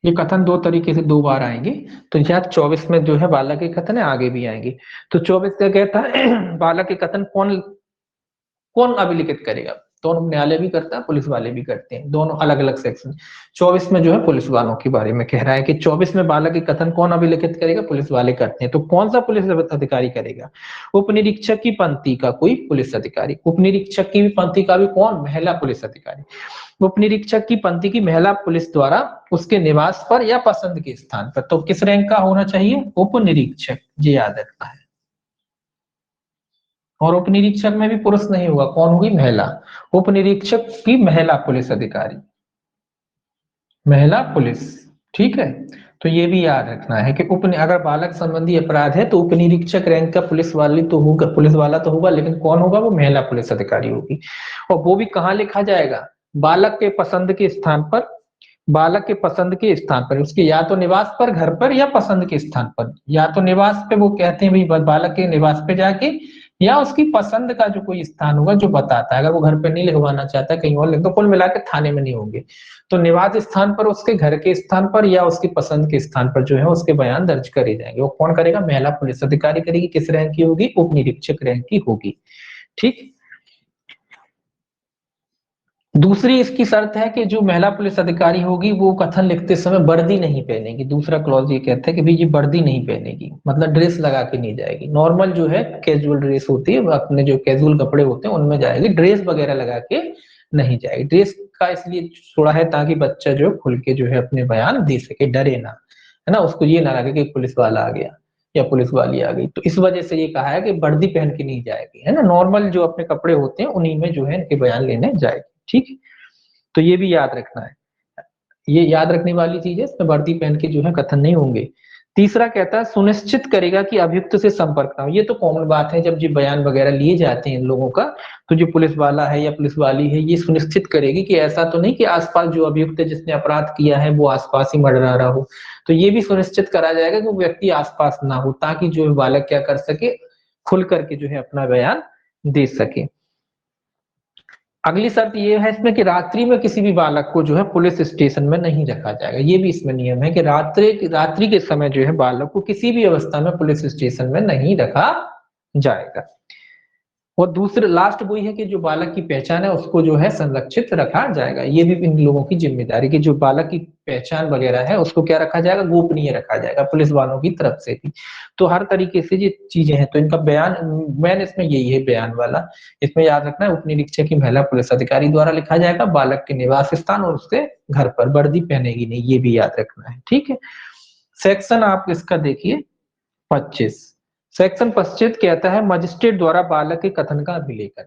ये कथन 2 तरीके से 2 बार आएंगे। तो यहाँ 24 में जो है बालक के कथन है, आगे भी आएंगे। तो 24 का कहता है बालक के कथन कौन कौन अभिलिखित करेगा। दोनों, न्यायालय भी करता है, पुलिस वाले भी करते हैं, दोनों अलग अलग सेक्शन। 24 में जो है पुलिस वालों के बारे में कह रहा है कि 24 में बालक के कथन कौन अभिलिखित करेगा, पुलिस वाले करते हैं। तो कौन सा पुलिस अधिकारी करेगा, उप निरीक्षक की पंक्ति का कोई पुलिस अधिकारी। उप निरीक्षक की भी पंक्ति का भी कौन, महिला पुलिस अधिकारी। उप निरीक्षक की पंक्ति की महिला पुलिस द्वारा उसके निवास पर या पसंद के स्थान पर। तो किस रैंक का होना चाहिए, उप निरीक्षक, ये याद रखना है। और उप निरीक्षक में भी पुरुष नहीं होगा, कौन होगी, महिला। उप निरीक्षक की महिला पुलिस अधिकारी, महिला पुलिस। ठीक है, तो ये भी याद रखना है कि अगर बालक संबंधी अपराध है तो उप निरीक्षक रैंक का पुलिस वाली तो होगा, पुलिस वाला तो होगा, लेकिन कौन होगा, वो महिला पुलिस अधिकारी होगी। और वो भी कहाँ लिखा जाएगा, बालक के पसंद के स्थान पर। बालक के पसंद के स्थान पर, उसके या तो निवास पर, घर पर, या पसंद के स्थान पर। या तो निवास पे वो कहते हैं भाई बालक के निवास पे जाके, या उसकी पसंद का जो कोई स्थान होगा जो बताता है। अगर वो घर पे नहीं लिखवाना चाहता कहीं और लिख दो, कुल मिला के थाने में नहीं होंगे। तो निवास स्थान पर, उसके घर के स्थान पर, या उसकी पसंद के स्थान पर जो है उसके बयान दर्ज करे जाएंगे। वो कौन करेगा, महिला पुलिस अधिकारी करेगी। किस रैंक की होगी, उप निरीक्षक रैंक की होगी। ठीक। दूसरी इसकी शर्त है कि जो महिला पुलिस अधिकारी होगी वो कथन लिखते समय वर्दी नहीं पहनेगी। दूसरा क्लॉज ये कहता है कि भाई ये वर्दी नहीं पहनेगी, मतलब ड्रेस लगा के नहीं जाएगी। नॉर्मल जो है कैजुअल ड्रेस होती है, अपने जो कैजुअल कपड़े होते हैं उनमें जाएगी, ड्रेस वगैरह लगा के नहीं जाएगी। ड्रेस का इसलिए छोड़ा है ताकि बच्चा जो खुल के जो है अपने बयान दे सके, डरे ना, है ना, उसको ये ना लगे कि पुलिस वाला आ गया या पुलिस वाली आ गई। तो इस वजह से ये कहा है कि वर्दी पहन के नहीं जाएगी, है ना, नॉर्मल जो अपने कपड़े होते हैं उन्हीं में जो है इनके बयान लेने जाएगी। ठीक है, तो ये भी याद रखना है, ये याद रखने वाली चीज है, इसमें वर्दी पहन के जो है कथन नहीं होंगे। तीसरा कहता है सुनिश्चित करेगा कि अभियुक्त से संपर्क ना हो। ये तो कॉमन बात है, जब जी बयान वगैरह लिए जाते हैं इन लोगों का, तो जो पुलिस वाला है या पुलिस वाली है ये सुनिश्चित करेगी कि ऐसा तो नहीं कि आसपास जो अभियुक्त है जिसने अपराध किया है वो आसपास ही मंडरा रहा हो। तो ये भी सुनिश्चित करा जाएगा कि वो व्यक्ति आसपास ना हो, ताकि जो है बालक क्या कर सके, खुल करके जो है अपना बयान दे सके। अगली शर्त ये है इसमें कि रात्रि में किसी भी बालक को जो है पुलिस स्टेशन में नहीं रखा जाएगा। ये भी इसमें नियम है कि रात्रि के समय जो है बालक को किसी भी अवस्था में पुलिस स्टेशन में नहीं रखा जाएगा। और दूसरे लास्ट वही है कि जो बालक की पहचान है उसको जो है संरक्षित रखा जाएगा। ये भी इन लोगों की जिम्मेदारी कि जो बालक की पहचान वगैरह है उसको क्या रखा जाएगा, गोपनीय रखा जाएगा पुलिस वालों की तरफ से भी। तो हर तरीके से ये चीजें हैं, तो इनका बयान मैन इसमें यही है बयान वाला। इसमें याद रखना है उप निरीक्षक की महिला पुलिस अधिकारी द्वारा लिखा जाएगा, बालक के निवास स्थान और उसके घर पर, वर्दी पहनेगी नहीं, ये भी याद रखना है। ठीक है, सेक्शन आप इसका देखिए 25। सेक्शन 25 कहता है मजिस्ट्रेट द्वारा बालक के कथन का अभिलेखन।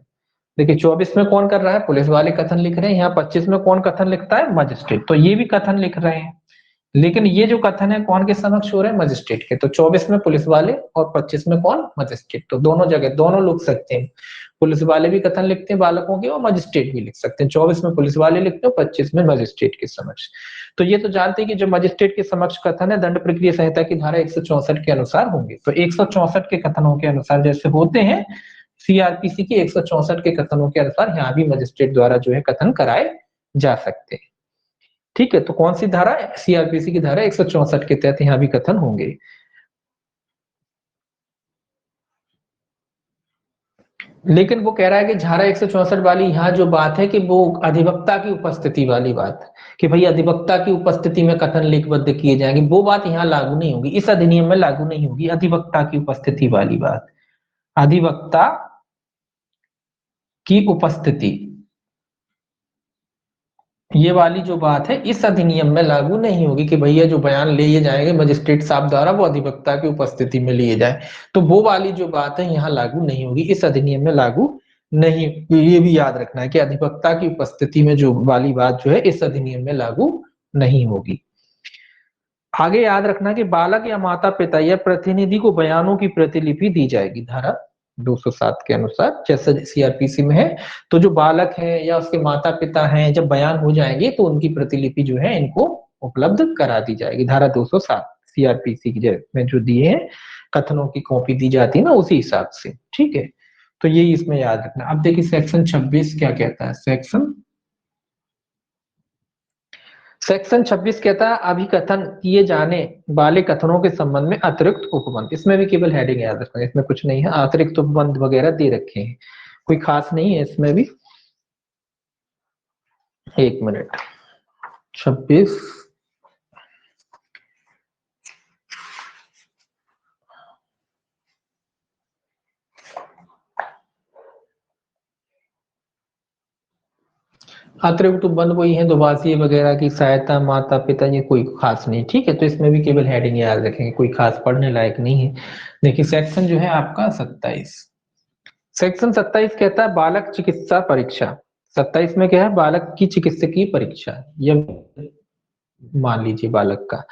देखिए 24 में कौन कर रहा है, पुलिस वाले कथन लिख रहे हैं, यहाँ 25 में कौन कथन लिखता है, मजिस्ट्रेट। तो ये भी कथन लिख रहे हैं, लेकिन ये जो कथन है कौन के समक्ष हो रहे हैं, मजिस्ट्रेट के। तो 24 में पुलिस वाले और 25 में कौन, मजिस्ट्रेट। तो दोनों जगह दोनों लिख सकते हैं, पुलिस वाले भी कथन लिखते हैं बालकों के और मजिस्ट्रेट भी लिख सकते हैं। 24 में पुलिस वाले लिखते हैं, 25 में मजिस्ट्रेट के समक्ष। तो ये तो जानते हैं कि जो मजिस्ट्रेट के समक्ष कथन है दंड प्रक्रिया संहिता की धारा 164 के अनुसार होंगे। तो 164 के कथनों के अनुसार जैसे होते हैं सीआरपीसी के 164 के कथनों के अनुसार यहाँ भी मजिस्ट्रेट द्वारा जो है कथन कराए जा सकते हैं। ठीक है, तो कौन सी धारा, सीआरपीसी की धारा 164 के तहत यहाँ भी कथन होंगे। लेकिन वो कह रहा है कि धारा 164 वाली यहाँ जो बात है कि वो अधिवक्ता की उपस्थिति वाली बात, कि भाई अधिवक्ता की उपस्थिति में कथन लिखबद्ध किए जाएंगे, वो बात यहाँ लागू नहीं होगी, इस अधिनियम में लागू नहीं होगी अधिवक्ता की उपस्थिति वाली बात। अधिवक्ता की उपस्थिति ये वाली जो बात है इस अधिनियम में लागू नहीं होगी कि भैया जो बयान लिए जाएंगे मजिस्ट्रेट साहब द्वारा वो अधिवक्ता की उपस्थिति में लिए जाए। तो वो वाली जो बात है यहाँ लागू नहीं होगी, इस अधिनियम में लागू नहीं। ये भी याद रखना है कि अधिवक्ता की उपस्थिति में जो वाली बात जो है इस अधिनियम में लागू नहीं होगी। आगे याद रखना कि बालक या माता पिता या प्रतिनिधि को बयानों की प्रतिलिपि दी जाएगी धारा 207 के अनुसार, जैसे सीआरपीसी में है। तो जो बालक है या उसके माता पिता हैं जब बयान हो जाएंगे तो उनकी प्रतिलिपि जो है इनको उपलब्ध करा दी जाएगी। धारा 207 सीआरपीसी की में जो दिए हैं कथनों की कॉपी दी जाती है ना उसी हिसाब से। ठीक है, तो यही इसमें याद रखना। अब देखिए सेक्शन 26 क्या कहता है। सेक्शन 26 कहता है अभिकथन किए जाने वाले कथनों के संबंध में अतिरिक्त उपबंध। इसमें भी केवल हेडिंग याद रखना, इसमें कुछ नहीं है, अतिरिक्त उपबंध वगैरह दे रखे हैं, कोई खास नहीं है इसमें भी। एक मिनट, 26 अतिरिक्त उपबंध वही है दुभाषी वगैरह की सहायता, माता पिता, ये कोई खास नहीं। ठीक है, तो इसमें भी केवल हेडिंग याद रखेंगे, कोई खास पढ़ने लायक नहीं है। देखिए सेक्शन जो है आपका 27, सेक्शन 27 कहता है बालक चिकित्सा परीक्षा। 27 में क्या है, बालक की चिकित्सकीय परीक्षा, यह मान लीजिए बालक का,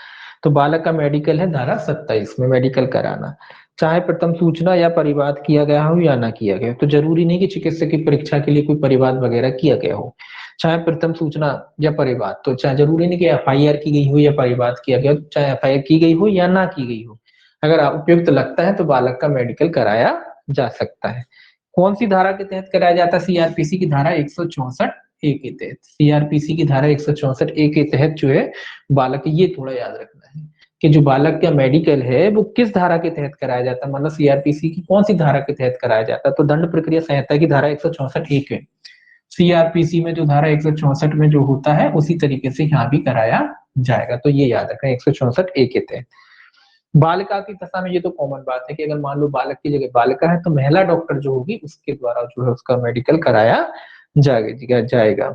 तो बालक का मेडिकल है धारा 27 में, मेडिकल कराना, चाहे प्रथम सूचना या परिवाद किया गया हो या ना किया गया हो। तो जरूरी नहीं कि चिकित्सक की परीक्षा के लिए कोई परिवाद वगैरह किया गया हो, चाहे प्रथम सूचना या परिवाद, तो चाहे जरूरी नहीं कि एफआईआर की गई हो या परिवाद किया गया हो, चाहे एफआईआर की गई हो या ना की गई हो, अगर उपयुक्त लगता है तो बालक का मेडिकल कराया जा सकता है। कौन सी धारा के तहत कराया जाता है, सीआरपीसी की धारा 164 ए के तहत। सीआरपीसी की धारा 164 ए के तहत जो है बालक, ये थोड़ा याद रखना है कि जो बालक का मेडिकल है वो किस धारा के तहत कराया जाता है, मतलब सीआरपीसी की कौन सी धारा के तहत कराया जाता है। तो दंड प्रक्रिया संहिता की धारा 164 ए के, सीआरपीसी में जो धारा 164 में जो होता है उसी तरीके से यहाँ भी कराया जाएगा। तो ये याद रखें 164 ए के तहत। बालिका की दशा में ये तो कॉमन बात है कि अगर मान लो बालक की जगह बालिका है तो महिला डॉक्टर जो होगी उसके द्वारा जो है उसका मेडिकल कराया जाएगा।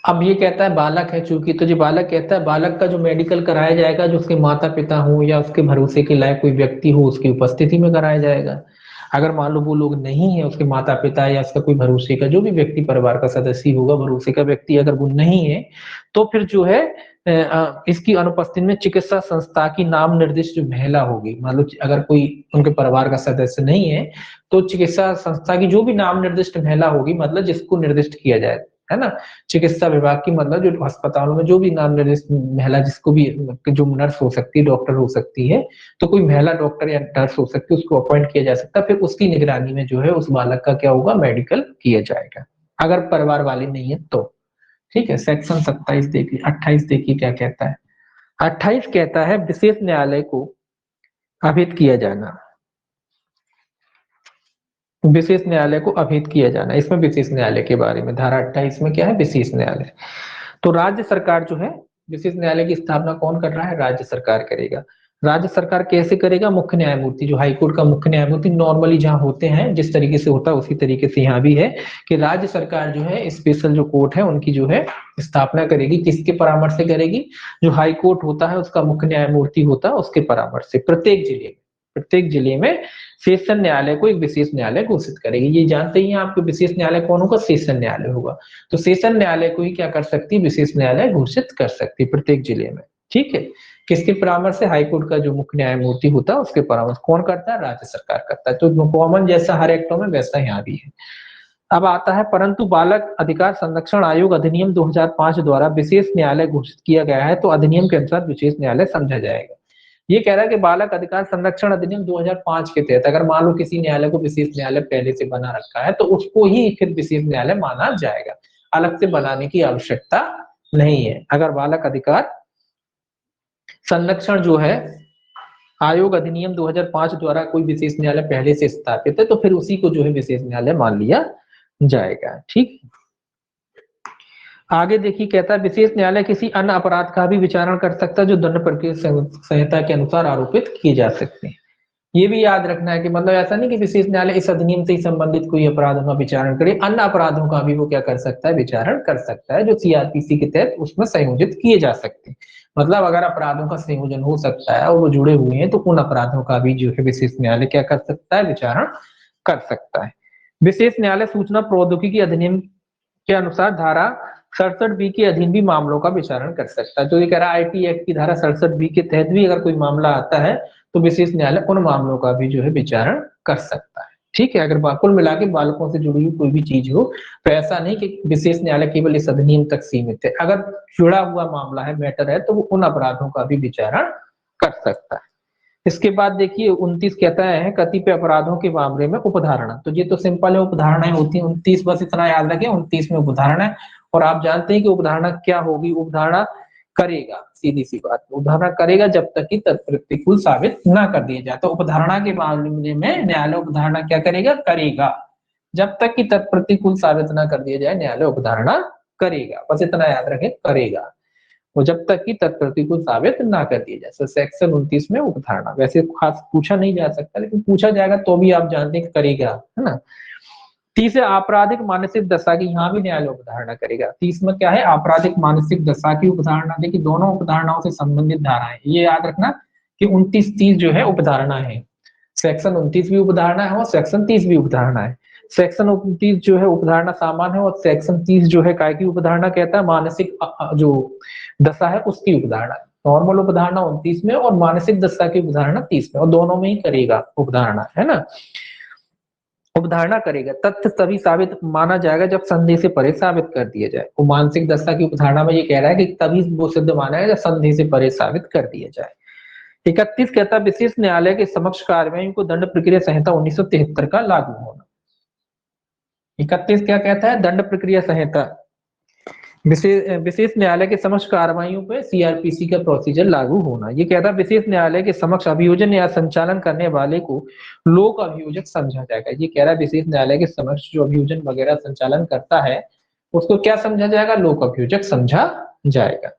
अब ये कहता है बालक है चूंकि, तो जो बालक कहता है बालक का जो मेडिकल कराया जाएगा जो उसके माता पिता हो या उसके भरोसे के लायक कोई व्यक्ति हो उसकी उपस्थिति में कराया जाएगा। अगर मान लो वो लोग नहीं है, उसके माता पिता या उसका कोई भरोसे का जो भी व्यक्ति परिवार का सदस्य होगा, भरोसे का व्यक्ति अगर वो नहीं है, तो फिर जो है इसकी अनुपस्थिति में चिकित्सा संस्था की नाम निर्दिष्ट जो महिला होगी, मतलब अगर कोई उनके परिवार का सदस्य नहीं है, तो चिकित्सा संस्था की जो भी नाम निर्दिष्ट महिला होगी, मतलब जिसको निर्दिष्ट किया जाए, है ना, चिकित्सा विभाग की, मतलब जो अस्पतालों में जो भी नाम निर्दिष्ट महिला, जिसको भी, जो नर्स हो सकती है, डॉक्टर हो सकती है, तो कोई महिला डॉक्टर या नर्स हो सकती है, उसको अपॉइंट किया जा सकता है, फिर उसकी निगरानी में जो है उस बालक का क्या होगा, मेडिकल किया जाएगा, अगर परिवार वाले नहीं है तो। ठीक है, सेक्शन 27 देखिए, 28 देखिए क्या कहता है। 28 कहता है विशेष न्यायालय को अभिहित किया जाना, विशेष न्यायालय को अभिहित किया जाना, इसमें विशेष न्यायालय के बारे में धारा 28 में क्या है, विशेष न्यायालय। तो राज्य सरकार जो है, विशेष न्यायालय की स्थापना कौन कर रहा है, राज्य सरकार करेगा। राज्य सरकार कैसे करेगा, मुख्य न्यायमूर्ति, जो हाईकोर्ट का मुख्य न्यायमूर्ति नॉर्मली जहां होते हैं जिस तरीके से होता है उसी तरीके से यहाँ भी है कि राज्य सरकार जो है स्पेशल जो कोर्ट है उनकी जो है स्थापना करेगी। किसके परामर्श से करेगी, जो हाई कोर्ट होता है उसका मुख्य न्यायमूर्ति होता है उसके परामर्श से। प्रत्येक जिले में सेशन न्यायालय को एक विशेष न्यायालय घोषित करेगी। ये जानते ही हैं आपको, विशेष न्यायालय कौन होगा, सेशन न्यायालय होगा। तो सेशन न्यायालय को ही क्या कर सकती है, विशेष न्यायालय घोषित कर सकती है प्रत्येक जिले में। ठीक है, किसके परामर्श से, हाईकोर्ट का जो मुख्य न्यायमूर्ति होता है उसके परामर्श। कौन करता है, राज्य सरकार करता है। तो कॉमन जैसा हर एक्टों में वैसा यहाँ भी है। अब आता है, परंतु बालक अधिकार संरक्षण आयोग अधिनियम 2005 द्वारा विशेष न्यायालय घोषित किया गया है, तो अधिनियम के अनुसार विशेष न्यायालय समझा जाएगा। ये कह रहा है कि बालक अधिकार संरक्षण अधिनियम 2005 के तहत अगर मान लो किसी न्यायालय को विशेष न्यायालय पहले से बना रखा है, तो उसको ही फिर विशेष न्यायालय माना जाएगा, अलग से बनाने की आवश्यकता नहीं है। अगर बालक अधिकार संरक्षण जो है आयोग अधिनियम 2005 द्वारा कोई विशेष न्यायालय पहले से स्थापित है, तो फिर उसी को जो है विशेष न्यायालय मान लिया जाएगा। ठीक, आगे देखिए, कहता है विशेष न्यायालय किसी अन्य अपराध का भी विचारण कर सकता है जो दंड प्रक्रिया संहिता के अनुसार आरोपित किए जा सकते हैं। ये भी याद रखना है कि मतलब ऐसा नहीं कि विशेष न्यायालय इस अधिनियम से ही संबंधित कोई अपराधों का विचारण करे, अन्य अपराधों का भी वो क्या कर सकता है, विचारण कर सकता है, जो सीआरपीसी के तहत उसमें संयोजित किए जा सकते हैं। मतलब अगर अपराधों का संयोजन हो सकता है और वो जुड़े हुए हैं, तो उन अपराधों का भी जो है विशेष न्यायालय क्या कर सकता है, विचारण कर सकता है। विशेष न्यायालय सूचना प्रौद्योगिकी अधिनियम के अनुसार धारा 67 बी के अधीन भी मामलों का विचारण कर सकता है। तो ये कह रहा है आईटी एक्ट की धारा 67 बी के तहत भी अगर कोई मामला आता है, तो विशेष न्यायालय उन मामलों का भी जो है विचारण कर सकता है। ठीक है, अगर कुल मिला के बालकों से जुड़ी हुई कोई भी चीज हो, तो ऐसा नहीं कि विशेष न्यायालय केवल इस अधिनियम तक सीमित है। अगर जुड़ा हुआ मामला है, मैटर है, तो वो उन अपराधों का भी विचारण कर सकता है। इसके बाद देखिए 29 कहता है कतिपय अपराधों के मामले में उपधारणा। तो ये तो सिंपल है, उपधारणाएं होती है 29, बस इतना याद रखें 29 में उपधारणा है। और आप जानते हैं कि उपधारणा क्या होगी, उपधारणा करेगा, सीधी सी बात, उपधारणा करेगा जब तक कि तत्प्रतिकूल साबित ना कर दिया जाए। तो उपधारणा के मामले में न्यायालय उपधारणा क्या करेगा, करेगा, जब तक कि तत्प्रतिकूल साबित ना कर दिया जाए न्यायालय उपधारणा करेगा। बस इतना याद रखें, करेगा, वो जब तक कि तत्प्रतिकूल साबित ना कर दिया जाए। तो सेक्शन 29 में उपधारणा वैसे खास पूछा नहीं जा सकता, लेकिन पूछा जाएगा तो भी आप जानते हैं करेगा, है ना। 30 है आपराधिक मानसिक दशा की, यहाँ भी न्यायालय उपधारणा करेगा। 30 में क्या है, आपराधिक मानसिक दशा की उपधारणा। देखिए दोनों उपधारणाओं से संबंधित धाराएं, ये याद रखना कि 29-30 जो है उपधारणा है। सेक्शन 29 भी उपधारणा है और सेक्शन 30 भी उपधारणा है। सेक्शन 29 जो है उपधारणा सामान्य है और सेक्शन 30 जो है काय की उपधारणा कहता है, मानसिक जो दशा है उसकी उपधारणा। नॉर्मल उपधारणा 29 में और मानसिक दशा की उपधारणा 30 में, और दोनों में ही करेगा उपधारणा, है ना। उपधारणा करेगा, तथ्य तभी साबित माना जाएगा जब संदेह से परे साबित कर दिया जाए। वो मानसिक दशा की उपधारणा में ये कह रहा है कि तभी वो सिद्ध माना है जब संदेह से परे साबित कर दिया जाए। 31 कहता है विशेष न्यायालय के समक्ष कार्यवाही को दंड प्रक्रिया संहिता 1973 का लागू होना। 31 क्या कहता है, दंड प्रक्रिया संहिता, विशेष न्यायालय के समक्ष कार्रवाइयों पे सीआरपीसी का प्रोसीजर लागू होना। ये कहता है विशेष न्यायालय के समक्ष अभियोजन या संचालन करने वाले को लोक अभियोजक समझा जाएगा। ये कह रहा है विशेष न्यायालय के समक्ष जो अभियोजन वगैरह संचालन करता है उसको क्या समझा जाएगा, लोक अभियोजक समझा जाएगा।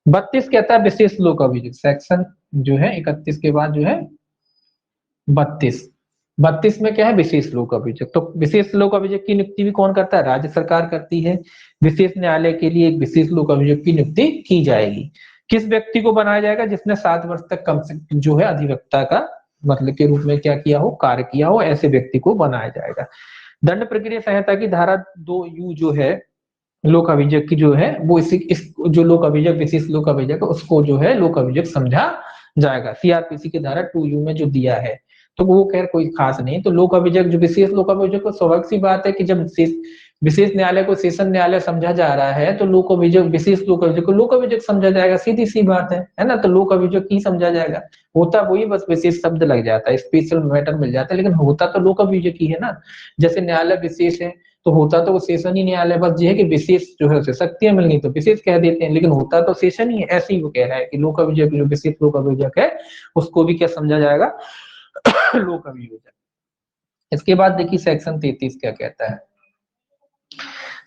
32 कहता है विशेष लोक अभियोजक, सेक्शन जो है 31 के बाद जो है 32 में क्या है, विशेष लोक अभियोजक। तो विशेष लोक अभियोजक की नियुक्ति भी कौन करता है, राज्य सरकार करती है। विशेष न्यायालय के लिए एक विशेष लोक अभियोजक की नियुक्ति की जाएगी। किस व्यक्ति को बनाया जाएगा, जिसने 7 वर्ष तक कम से जो है अधिवक्ता का मतलब के रूप में क्या किया हो, कार्य किया हो, ऐसे व्यक्ति को बनाया जाएगा। दंड प्रक्रिया संहिता की धारा 2U जो है लोक अभियोग की जो है वो इस जो लोक अभियोग विशेष लोक अभियोग है उसको जो है लोक अभियोग समझा जाएगा। सीआरपीसी की धारा 2U में जो दिया है तो वो खैर कोई खास नहीं। तो लोक अभियोग जो विशेष लोक अभियोग, स्वाभाविक सी बात है कि जब विशेष न्यायालय को सेशन न्यायालय समझा जा रहा है तो लोक अभियोग विशेष लोक अभियोग को लोक अभियोग समझा जाएगा, सीधी सी बात है ना। तो लोक अभियोग ही समझा जाएगा, होता वही बस विशेष शब्द लग जाता है, स्पेशल मैटर मिल जाता है, लेकिन होता तो लोक अभियोग ही है ना। जैसे न्यायालय विशेष है तो होता तो वो सेशन ही न्यायालय, बस ये है कि विशेष जो है उसे शक्तियां मिल गई तो विशेष कह देते हैं, लेकिन होता तो सेशन ही है। ऐसे ही वो कह रहा है कि लोक अभियोग जो विशेष लोक अभियोग है उसको भी क्या समझा जाएगा, लोक अभियोग। इसके बाद देखिए सेक्शन 33 क्या कहता है।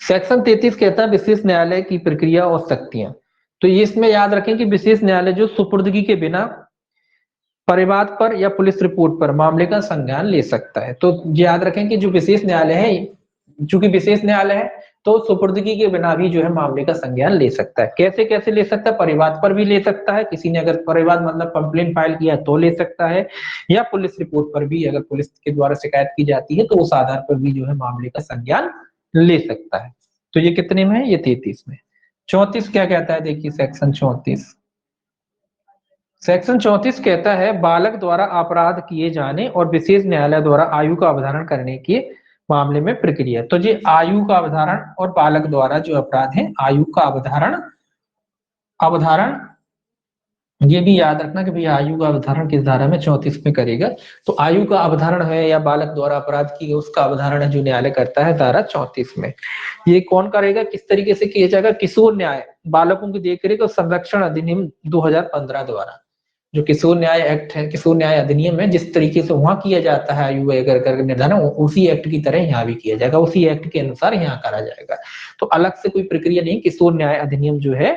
सेक्शन 33 कहता है विशेष न्यायालय की प्रक्रिया और शक्तियां। तो ये इसमें याद रखें कि विशेष न्यायालय जो सुपुर्दगी के बिना परिवाद पर या पुलिस रिपोर्ट पर मामले का संज्ञान ले सकता है। तो याद रखें कि जो विशेष न्यायालय है, चूंकि विशेष न्यायालय है तो सुपुर्दगी के बिना भी जो है मामले का संज्ञान ले सकता है। कैसे कैसे ले सकता है, परिवाद पर भी ले सकता है, किसी ने अगर परिवाद मतलब कंप्लेंट फाइल किया तो ले सकता है, या पुलिस रिपोर्ट पर भी अगर पुलिस के द्वारा शिकायत की जाती है तो उस आधार पर भी जो है मामले का संज्ञान ले सकता है। तो ये कितने में है, ये 33 में। 34 क्या कहता है, देखिए सेक्शन 34। सेक्शन 34 कहता है बालक द्वारा अपराध किए जाने और विशेष न्यायालय द्वारा आयु का अवधारण करने के मामले में प्रक्रिया। तो ये आयु का अवधारण और बालक द्वारा जो अपराध है आयु का अवधारण ये भी याद रखना कि भैया आयु का अवधारण किस धारा में, 34 में करेगा। तो आयु का अवधारण है या बालक द्वारा अपराध की उसका अवधारण है जो न्यायालय करता है धारा 34 में। ये कौन करेगा, किस तरीके से किया जाएगा, किशोर न्याय बालकों की देखरेख और संरक्षण अधिनियम 2015 द्वारा। जो किशोर न्याय एक्ट है, किशोर न्याय अधिनियम है, जिस तरीके से वहां किया जाता है आयु वगैरह कर निर्धारण, उसी एक्ट की तरह यहाँ भी किया जाएगा, उसी एक्ट के अनुसार यहाँ करा जाएगा। तो अलग से कोई प्रक्रिया नहीं, किशोर न्याय अधिनियम जो है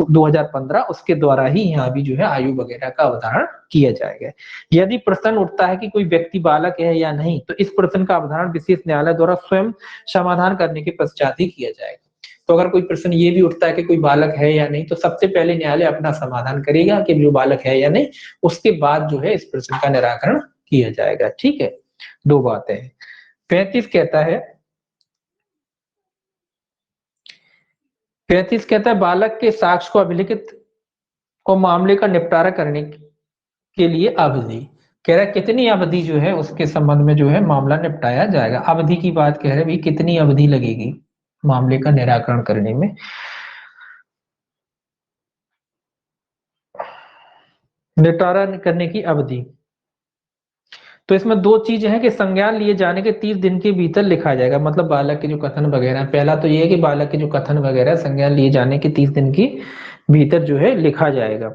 2015 उसके द्वारा ही यहाँ भी जो है आयु वगैरह का अवधारण किया जाएगा। यदि प्रश्न उठता है कि कोई व्यक्ति बालक है या नहीं, तो इस प्रश्न का अवधारण विशेष न्यायालय द्वारा स्वयं समाधान करने के पश्चात ही किया जाएगा। तो अगर कोई प्रश्न ये भी उठता है कि कोई बालक है या नहीं, तो सबसे पहले न्यायालय अपना समाधान करेगा कि जो बालक है या नहीं, उसके बाद जो है इस प्रश्न का निराकरण किया जाएगा। ठीक है, दो बातें हैं। 35 कहता है बालक के साक्ष्य को अभिलिखित और मामले का निपटारा करने के लिए अवधि। कह रहा है कितनी अवधि जो है उसके संबंध में जो है मामला निपटाया जाएगा। अवधि की बात कह रहे भाई, कितनी अवधि लगेगी मामले का निराकरण करने में। निपटारा करने की अवधि, तो इसमें दो चीजें हैं कि संज्ञान लिए जाने के 30 दिन के भीतर लिखा जाएगा। मतलब बालक के जो कथन वगैरह, पहला तो ये है कि बालक के जो कथन वगैरह संज्ञान लिए जाने के 30 दिन के भीतर जो है लिखा जाएगा।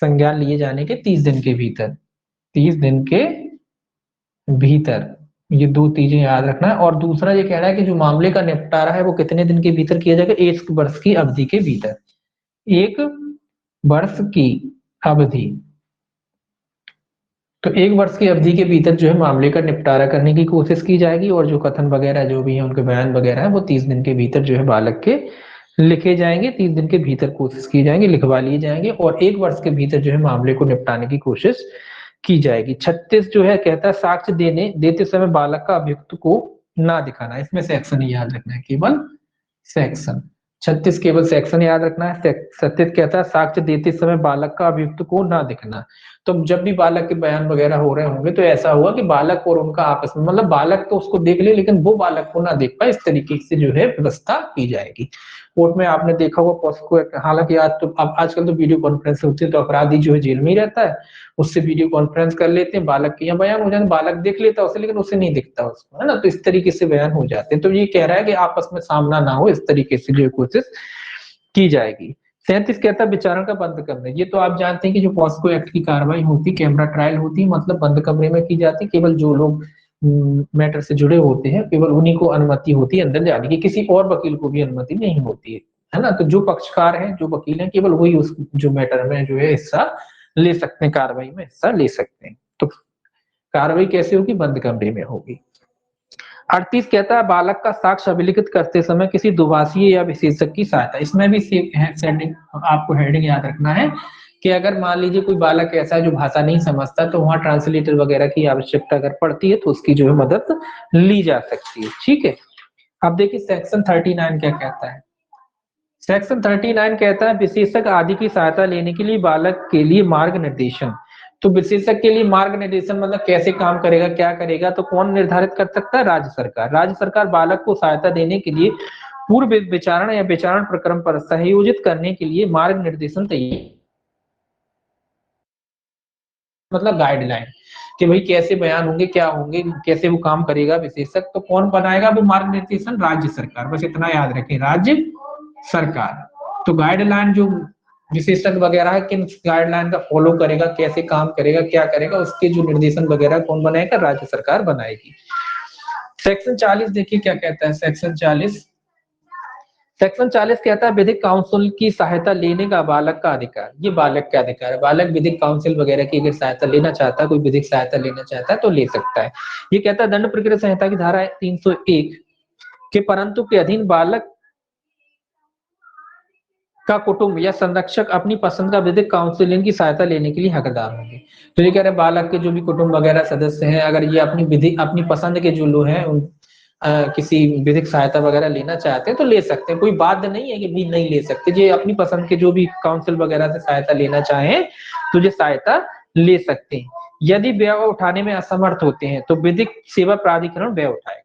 संज्ञान लिए जाने के 30 दिन के भीतर, 30 दिन के भीतर, ये दो चीजें याद रखना है। और दूसरा ये कह रहा है कि जो मामले का निपटारा है वो कितने दिन के भीतर किया जाएगा, 1 वर्ष की अवधि के भीतर। 1 वर्ष की अवधि, तो 1 वर्ष की अवधि के भीतर जो है मामले का निपटारा करने की कोशिश की जाएगी, और जो कथन वगैरह जो भी है उनके बयान वगैरह है वो 30 दिन के भीतर जो है बालक के लिखे जाएंगे। 30 दिन के भीतर कोशिश की जाएंगे, लिखवा लिए जाएंगे, और 1 वर्ष के भीतर जो है मामले को निपटाने की कोशिश की जाएगी। 36 जो है कहता है साक्ष्य देते समय बालक का अभियुक्त को ना दिखाना। इसमें सेक्शन याद रखना है, केवल सेक्शन 36 केवल सेक्शन याद रखना है। 37 कहता है साक्ष्य देते समय बालक का अभियुक्त को ना दिखना। तो जब भी बालक के बयान वगैरह हो रहे होंगे तो ऐसा हुआ कि बालक और उनका आपस में, मतलब बालक तो उसको देख ले लेकिन वो बालक को ना देख पाए, इस तरीके से जो है व्यवस्था की जाएगी। कोर्ट में आपने देखा होगा पॉस्को एक्ट, हालांकि आज तो अब आजकल तो वीडियो कॉन्फ्रेंस होती है, तो अपराधी जो है जेल में ही रहता है, उससे वीडियो कॉन्फ्रेंस कर लेते हैं, बालक के यहाँ बयान हो जाते, बालक देख लेता है उसे लेकिन उसे नहीं दिखता उसको, है ना। तो इस तरीके से बयान हो जाते हैं। तो ये कह रहा है कि आपस में सामना ना हो, इस तरीके से जो कोशिश की जाएगी। 37 कहता है विचारण का बंद कमरे। ये तो आप जानते हैं कि जो पॉस्को एक्ट की कार्रवाई होती, कैमरा ट्रायल होती, मतलब बंद कमरे में की जाती, केवल जो लोग मैटर से जुड़े होते हैं केवल उन्हीं को अनुमति होती है अंदर जाने की, किसी और वकील को भी अनुमति नहीं होती है ना। तो जो पक्षकार हैं, जो वकील हैं, केवल वही उस जो मैटर में जो है हिस्सा ले सकते हैं, कार्रवाई में हिस्सा ले सकते हैं। तो कार्रवाई कैसे होगी, बंद कमरे में होगी। 38 कहता है बालक का साक्ष्य अभिलिखित करते समय किसी दुभाषीय या विशेषज्ञ की सहायता। इसमें भी सेम है, आपको हेडिंग याद रखना है कि अगर मान लीजिए कोई बालक ऐसा है जो भाषा नहीं समझता, तो वहां ट्रांसलेटर वगैरह की आवश्यकता अगर पड़ती है तो उसकी जो है मदद ली जा सकती है। ठीक है, अब देखिए सेक्शन 39 क्या कहता है। सेक्शन 39 कहता है विशेषज्ञ आदि की सहायता लेने के लिए बालक के लिए मार्ग निर्देशन। तो विशेषज्ञ के लिए मार्ग निर्देशन मतलब कैसे काम करेगा, क्या करेगा, तो कौन निर्धारित कर सकता है? राज्य सरकार। राज्य सरकार बालक को सहायता देने के लिए पूर्व विचारण या विचारण प्रक्रम पर सहयोजित करने के लिए मार्ग निर्देशन तैयार, मतलब गाइडलाइन, कि भाई कैसे बयान होंगे, क्या होंगे, कैसे वो काम करेगा विशेषज्ञ, तो कौन बनाएगा वो मार्ग निर्देशन? राज्य सरकार। बस इतना याद रखें, राज्य सरकार। तो गाइडलाइन जो विशेषज्ञ वगैरह है, किन गाइडलाइन का फॉलो करेगा, कैसे काम करेगा, क्या करेगा, उसके जो निर्देशन वगैरह कौन बनाएगा? राज्य सरकार बनाएगी। सेक्शन 40 देखिए क्या कहता है। सेक्शन 40 कहता है विधिक काउंसिल की सहायता लेने का बालक का अधिकार। ये बालक का अधिकार है, बालक विधिक काउंसिल वगैरह की अगर सहायता लेना चाहता है, कोई विधिक सहायता लेना चाहता है तो ले सकता है। ये कहता है दंड प्रक्रिया संहिता की धारा 301 के परंतु के अधीन बालक का कुटुंब या संरक्षक अपनी पसंद का विधिक काउंसिलिंग की सहायता लेने के लिए हकदार होंगे। तो ये कह रहे हैं बालक के जो भी कुटुंब वगैरह सदस्य हैं, अगर ये अपनी पसंद के जो लोग हैं किसी विधिक सहायता वगैरह लेना चाहते हैं तो ले सकते हैं, कोई बाध्य नहीं है कि भी नहीं ले सकते। ये अपनी पसंद के जो भी काउंसिल वगैरह से सहायता लेना चाहें तो ये सहायता ले सकते हैं। यदि व्यय उठाने में असमर्थ होते हैं तो विधिक सेवा प्राधिकरण व्यय उठाएगा।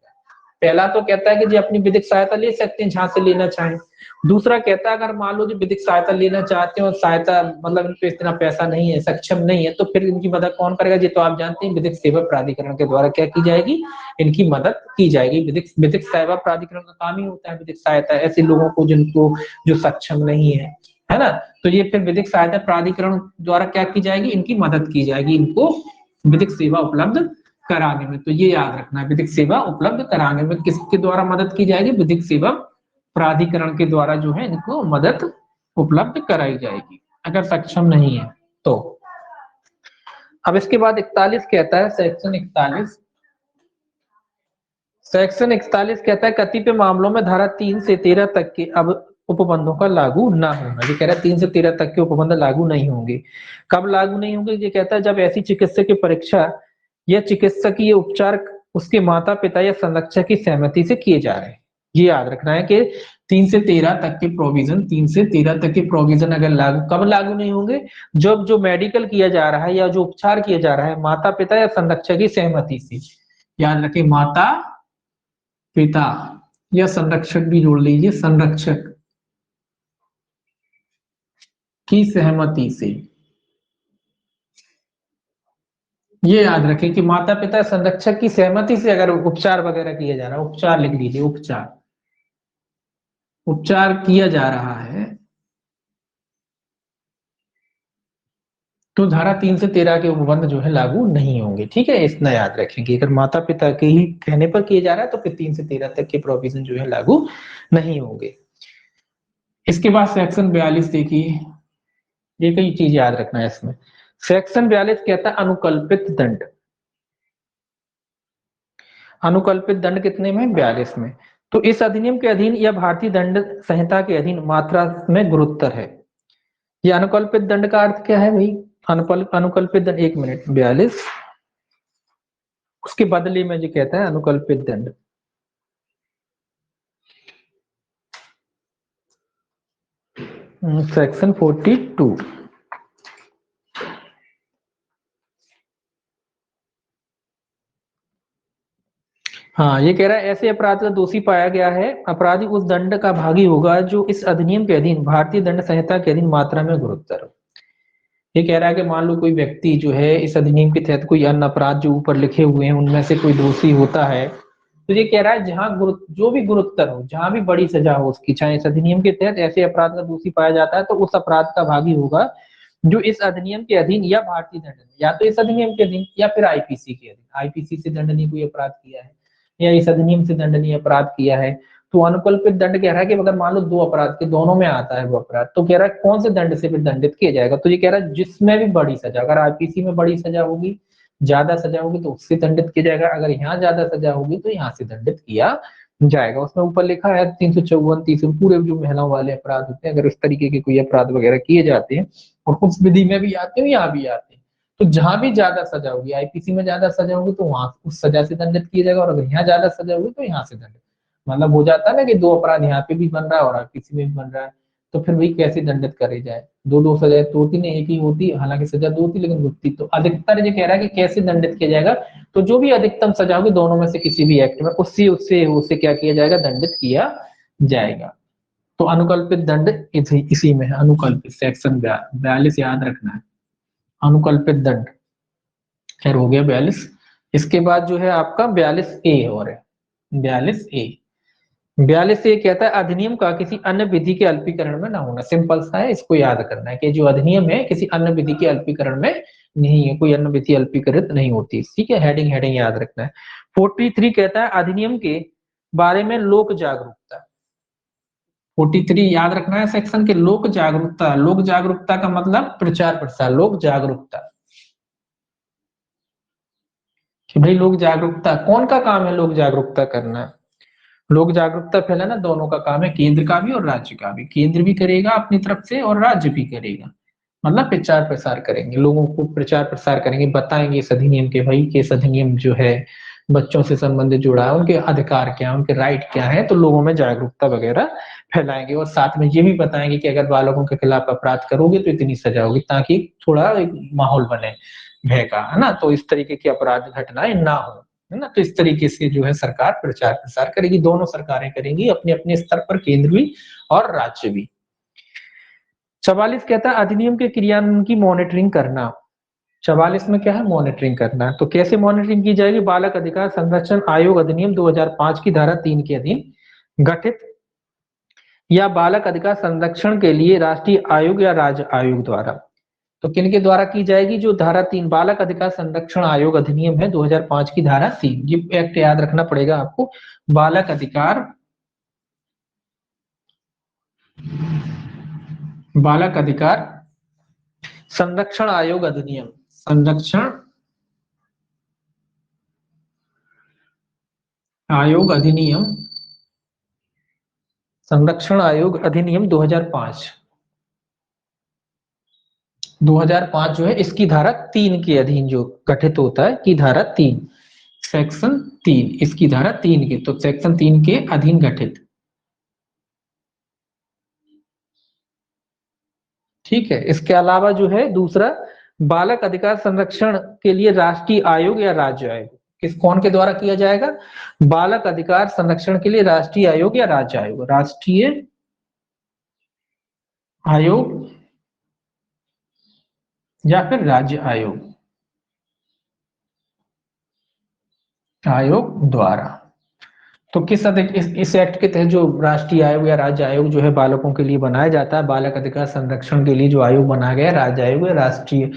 पहला तो कहता है कि जी अपनी विधिक सहायता ले सकते हैं जहां से लेना चाहें। दूसरा कहता है अगर मान लो जी विधिक सहायता लेना चाहते हैं और सहायता मतलब इन पे इतना पैसा नहीं है, सक्षम नहीं है, तो फिर इनकी मदद कौन करेगा? जी तो आप जानते हैं विधिक सेवा प्राधिकरण के द्वारा क्या की जाएगी? इनकी मदद की जाएगी। विधिक सेवा प्राधिकरण का काम ही होता है विधिक सहायता ऐसे लोगों को जिनको जो सक्षम नहीं है ना। तो ये फिर विधिक सहायता प्राधिकरण द्वारा क्या की जाएगी? इनकी मदद की जाएगी, इनको विधिक सेवा उपलब्ध कराने में। तो ये याद रखना है, विधिक सेवा उपलब्ध कराने में किसके द्वारा मदद की जाएगी? विधिक सेवा प्राधिकरण के द्वारा जो है इनको मदद उपलब्ध कराई जाएगी अगर सक्षम नहीं है तो। अब इसके बाद 41 कहता है, सेक्शन 41 कहता है कतिपय मामलों में धारा 3 से 13 तक के अब उपबंधों का लागू ना होना। ये कह रहा है 3 से 13 तक के उपबंध लागू नहीं होंगे। कब लागू नहीं होंगे? ये कहता है जब ऐसी चिकित्सक की परीक्षा या चिकित्सकीय उपचार उसके माता पिता या संरक्षक की सहमति से किए जा रहे हैं। ये याद रखना है कि 3 से 13 तक के प्रोविजन, 3 से 13 तक के प्रोविजन अगर लागू, कब लागू नहीं होंगे? जब जो मेडिकल किया जा रहा है या जो उपचार किया जा रहा है माता पिता या संरक्षक की सहमति से। याद रखें, माता पिता या संरक्षक भी जोड़ लीजिए, संरक्षक की सहमति से। ये याद रखें कि माता पिता संरक्षक की सहमति से अगर उपचार वगैरह किया जा रहा है, उपचार लिख लीजिए, उपचार किया जा रहा है तो धारा 3 से 13 के उपबंध जो है लागू नहीं होंगे। ठीक है, इतना याद रखें कि अगर माता पिता के ही कहने पर किया जा रहा है तो फिर 3 से 13 तक के प्रोविजन जो है लागू नहीं होंगे। इसके बाद सेक्शन 42 देखिए, ये कई चीज याद रखना है इसमें। सेक्शन 42 कहता है अनुकल्पित दंड। अनुकल्पित दंड कितने में? 42 में। तो इस अधिनियम के अधीन या भारतीय दंड संहिता के अधीन मात्रा में गुरुत्तर है। ये अनुकल्पित दंड का अर्थ क्या है भाई? अनुकल्पित दंड, 1 मिनट, 42 उसके बदले में जो कहता है अनुकल्पित दंड। सेक्शन 42। हाँ, ये कह रहा है ऐसे अपराध का दोषी पाया गया है अपराधी उस दंड का भागी होगा जो इस अधिनियम के अधीन भारतीय दंड संहिता के अधीन मात्रा में गुरुतर हो। ये कह रहा है कि मान लो कोई व्यक्ति जो है इस अधिनियम के तहत कोई अन्य अपराध जो ऊपर लिखे हुए हैं उनमें से कोई दोषी होता है, तो ये कह रहा है जहां जो भी गुरुतर हो, जहां भी बड़ी सजा हो उसकी, चाहे इस अधिनियम के तहत ऐसे अपराध का दोषी पाया जाता है तो उस अपराध का भागी होगा जो इस अधिनियम के अधीन या भारतीय दंड, या तो इस अधिनियम के अधीन या फिर आईपीसी के अधीन, आईपीसी से दंडनीय कोई अपराध किया है या इस अधिनियम से दंडनीय अपराध किया है। तो अनुकल्पित दंड कह रहा है कि अगर मान लो दो अपराध के दोनों में आता है वो अपराध, तो कह रहा है कौन से दंड से फिर दंडित किया जाएगा? तो ये कह रहा है जिसमें भी बड़ी सजा, अगर आईपीसी में बड़ी सजा होगी, ज्यादा सजा होगी तो उससे दंडित किया जाएगा, अगर यहाँ ज्यादा सजा होगी तो यहाँ से दंडित किया जाएगा। उसमें ऊपर लिखा है 354 300 पूरे जो महिलाओं वाले अपराध होते हैं, अगर इस तरीके के कोई अपराध वगैरह किए जाते हैं और उस विधि में भी आते हैं यहाँ भी आते हैं, तो जहां भी ज्यादा सजा होगी, आईपीसी में ज्यादा सजा होगी तो वहां उस सजा से दंडित किया जाएगा, और अगर यहाँ ज्यादा सजा होगी तो यहाँ से दंडित। मतलब हो जाता है ना कि दो अपराध यहाँ पे भी बन रहा है और आईपीसी में भी बन रहा है, तो फिर वही कैसे दंडित करे जाए। दो दो सजा तो होती नहीं, एक ही होती, हालांकि सजा दो होती लेकिन होती तो अधिकतर। ये कह रहा है कि कैसे दंडित किया जाएगा, तो जो भी अधिकतम सजा होगी दोनों में से किसी भी एक्ट में उससे उससे उससे क्या किया जाएगा, दंडित किया जाएगा। तो अनुकल्पित दंड इसी में है, अनुकल्पित सेक्शन 42 याद रखना है, अनुकल्पित दंड। खैर हो गया 42। इसके बाद जो है आपका 42A और है 42A। 42A कहता है अधिनियम का किसी अन्य विधि के अल्पीकरण में ना होना। सिंपल सा है, इसको याद करना है कि जो अधिनियम है किसी अन्य विधि के अल्पीकरण में नहीं है, कोई अन्य विधि अल्पीकृत नहीं होती। ठीक है, हेडिंग हेडिंग याद रखना है। 43 कहता है अधिनियम के बारे में लोक जागरूकता। 43 याद रखना है सेक्शन के, लोक जागरूकता। लोक जागरूकता का मतलब प्रचार प्रसार, लोक जागरूकता कि भाई लोक जागरूकता कौन का काम है, लोक जागरूकता करना। लोक जागरूकता फैलाना दोनों का काम है, केंद्र का भी और राज्य का भी। केंद्र भी करेगा अपनी तरफ से और राज्य भी करेगा, मतलब प्रचार प्रसार करेंगे, लोगों को प्रचार प्रसार करेंगे, बताएंगे इस अधिनियम के, भाई कि इस अधिनियम जो है बच्चों से संबंधित जुड़ा है, उनके अधिकार क्या है, उनके राइट क्या है, तो लोगों में जागरूकता वगैरह फैलाएंगे। और साथ में ये भी बताएंगे कि अगर बालकों के खिलाफ अपराध करोगे तो इतनी सजा होगी, ताकि थोड़ा एक माहौल बने भय का, है ना, तो इस तरीके की अपराध घटनाएं ना हो, है ना। तो इस तरीके से जो है सरकार प्रचार प्रसार करेगी, दोनों सरकारें करेंगी अपने अपने स्तर पर, केंद्र भी और राज्य भी। 44 कहता है अधिनियम के क्रियान्वयन की मॉनिटरिंग करना। 44 में क्या है, मॉनिटरिंग करना है। तो कैसे मॉनिटरिंग की जाएगी, बालक अधिकार संरक्षण आयोग अधिनियम 2005 की धारा 3 के अधीन गठित या बालक अधिकार संरक्षण के लिए राष्ट्रीय आयोग या राज्य आयोग द्वारा। तो किन के द्वारा की जाएगी, जो धारा 3 बालक अधिकार संरक्षण आयोग अधिनियम है 2005 की धारा 3, ये एक्ट याद रखना पड़ेगा आपको। बालक अधिकार संरक्षण आयोग अधिनियम, संरक्षण आयोग अधिनियम, संरक्षण आयोग अधिनियम 2005। 2005 जो है इसकी धारा 3 के अधीन जो गठित होता है, की धारा 3 सेक्शन 3, इसकी धारा 3 के, तो सेक्शन 3 के अधीन गठित। ठीक है, इसके अलावा जो है दूसरा, बालक अधिकार संरक्षण के लिए राष्ट्रीय आयोग या राज्य आयोग, किस कौन के द्वारा किया जाएगा, बालक अधिकार संरक्षण के लिए राष्ट्रीय आयोग या राज्य आयोग, राष्ट्रीय आयोग या फिर राज्य आयोग, आयोग द्वारा। तो किस अधिक इस एक्ट के तहत जो राष्ट्रीय आयोग या राज्य आयोग जो है बालकों के लिए बनाया जाता है, बालक अधिकार संरक्षण के लिए जो आयोग बनाया गया, राज्य आयोग या राष्ट्रीय,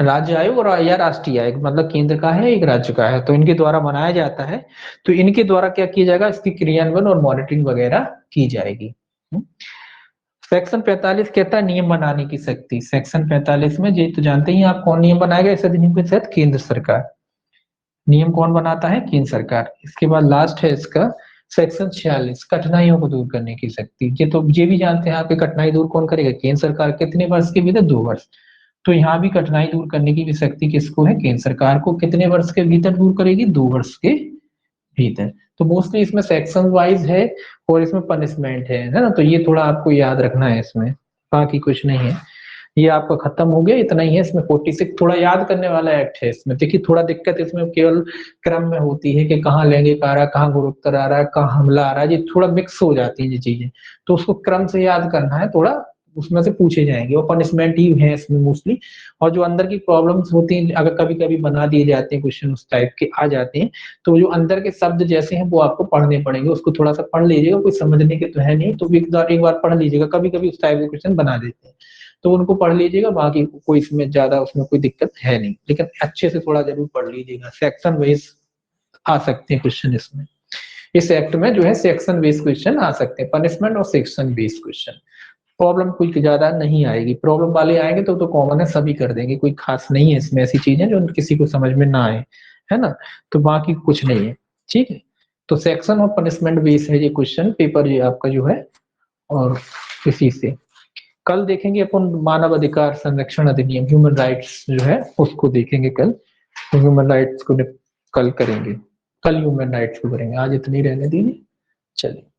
राज्य आयोग और या राष्ट्रीय आयोग, मतलब केंद्र का है एक राज्य का है, तो इनके द्वारा बनाया जाता है। तो इनके द्वारा क्या किया जाएगा, इसकी क्रियान्वयन और मॉनिटरिंग वगैरह की जाएगी। सेक्शन 45 कहता है नियम बनाने की शक्ति। सेक्शन 45 में ये तो जानते ही आप, कौन नियम बनाएगा इस अधिनियम के तहत, केंद्र सरकार। नियम कौन बनाता है, केंद्र सरकार। इसके बाद लास्ट है इसका सेक्शन 46 कठिनाइयों को दूर करने की शक्ति। ये तो ये भी जानते हैं आपके, कठिनाई दूर कौन करेगा, केंद्र सरकार। कितने वर्ष के भीतर, 2 वर्ष। तो यहाँ भी कठिनाई दूर करने की भी शक्ति किसको है, केंद्र सरकार को। कितने वर्ष के भीतर दूर करेगी, 2 वर्ष के भीतर। तो मोस्टली इसमें सेक्शन वाइज है और इसमें पनिशमेंट है ना, तो ये थोड़ा आपको याद रखना है इसमें, बाकी कुछ नहीं है। ये आपका खत्म हो गया, इतना ही है इसमें। 46 थोड़ा याद करने वाला एक्ट है इसमें। देखिए थोड़ा दिक्कत इसमें केवल क्रम में होती है कि कहाँ लैंगिक आ रहा है, कहाँ गुरुत्तर आ रहा है, कहाँ हमला आ रहा है, ये थोड़ा मिक्स हो जाती है ये चीजें, तो उसको क्रम से याद करना है थोड़ा, उसमें से पूछे जाएंगे और पनिशमेंट ही है इसमें मोस्टली। और जो अंदर की प्रॉब्लम्स होती हैं, अगर कभी कभी बना दिए जाते हैं क्वेश्चन उस टाइप के आ जाते हैं, तो जो अंदर के शब्द जैसे हैं वो आपको पढ़ने पड़ेंगे, उसको थोड़ा सा पढ़ लीजिएगा, कोई समझने के तो है नहीं, तो एक बार पढ़ लीजिएगा, कभी कभी उस टाइप के क्वेश्चन बना देते हैं, तो उनको पढ़ लीजिएगा। बाकी कोई इसमें ज्यादा उसमें कोई दिक्कत है नहीं, लेकिन अच्छे से थोड़ा जरूर पढ़ लीजिएगा। सेक्शन वाइज आ सकते हैं क्वेश्चन इसमें, इस एक्ट में जो है सेक्शन बेस्ड क्वेश्चन आ सकते हैं, पनिशमेंट और सेक्शन बेस्ड क्वेश्चन। प्रॉब्लम कुछ ज्यादा नहीं आएगी, प्रॉब्लम वाले आएंगे तो कॉमन है, सभी कर देंगे, कोई खास नहीं है इसमें ऐसी चीजें जो किसी को समझ में ना आए, है ना। तो बाकी कुछ नहीं है, ठीक है। तो सेक्शन ऑफ पनिशमेंट बेस है ये क्वेश्चन पेपर, ये आपका जो है। और इसी से कल देखेंगे अपन मानव अधिकार संरक्षण अधिनियम, ह्यूमन राइट्स जो है उसको देखेंगे कल। तो ह्यूमन राइट्स को कल करेंगे, कल ह्यूमन राइट्स को करेंगे, आज इतनी रहने दीजिए। चलिए।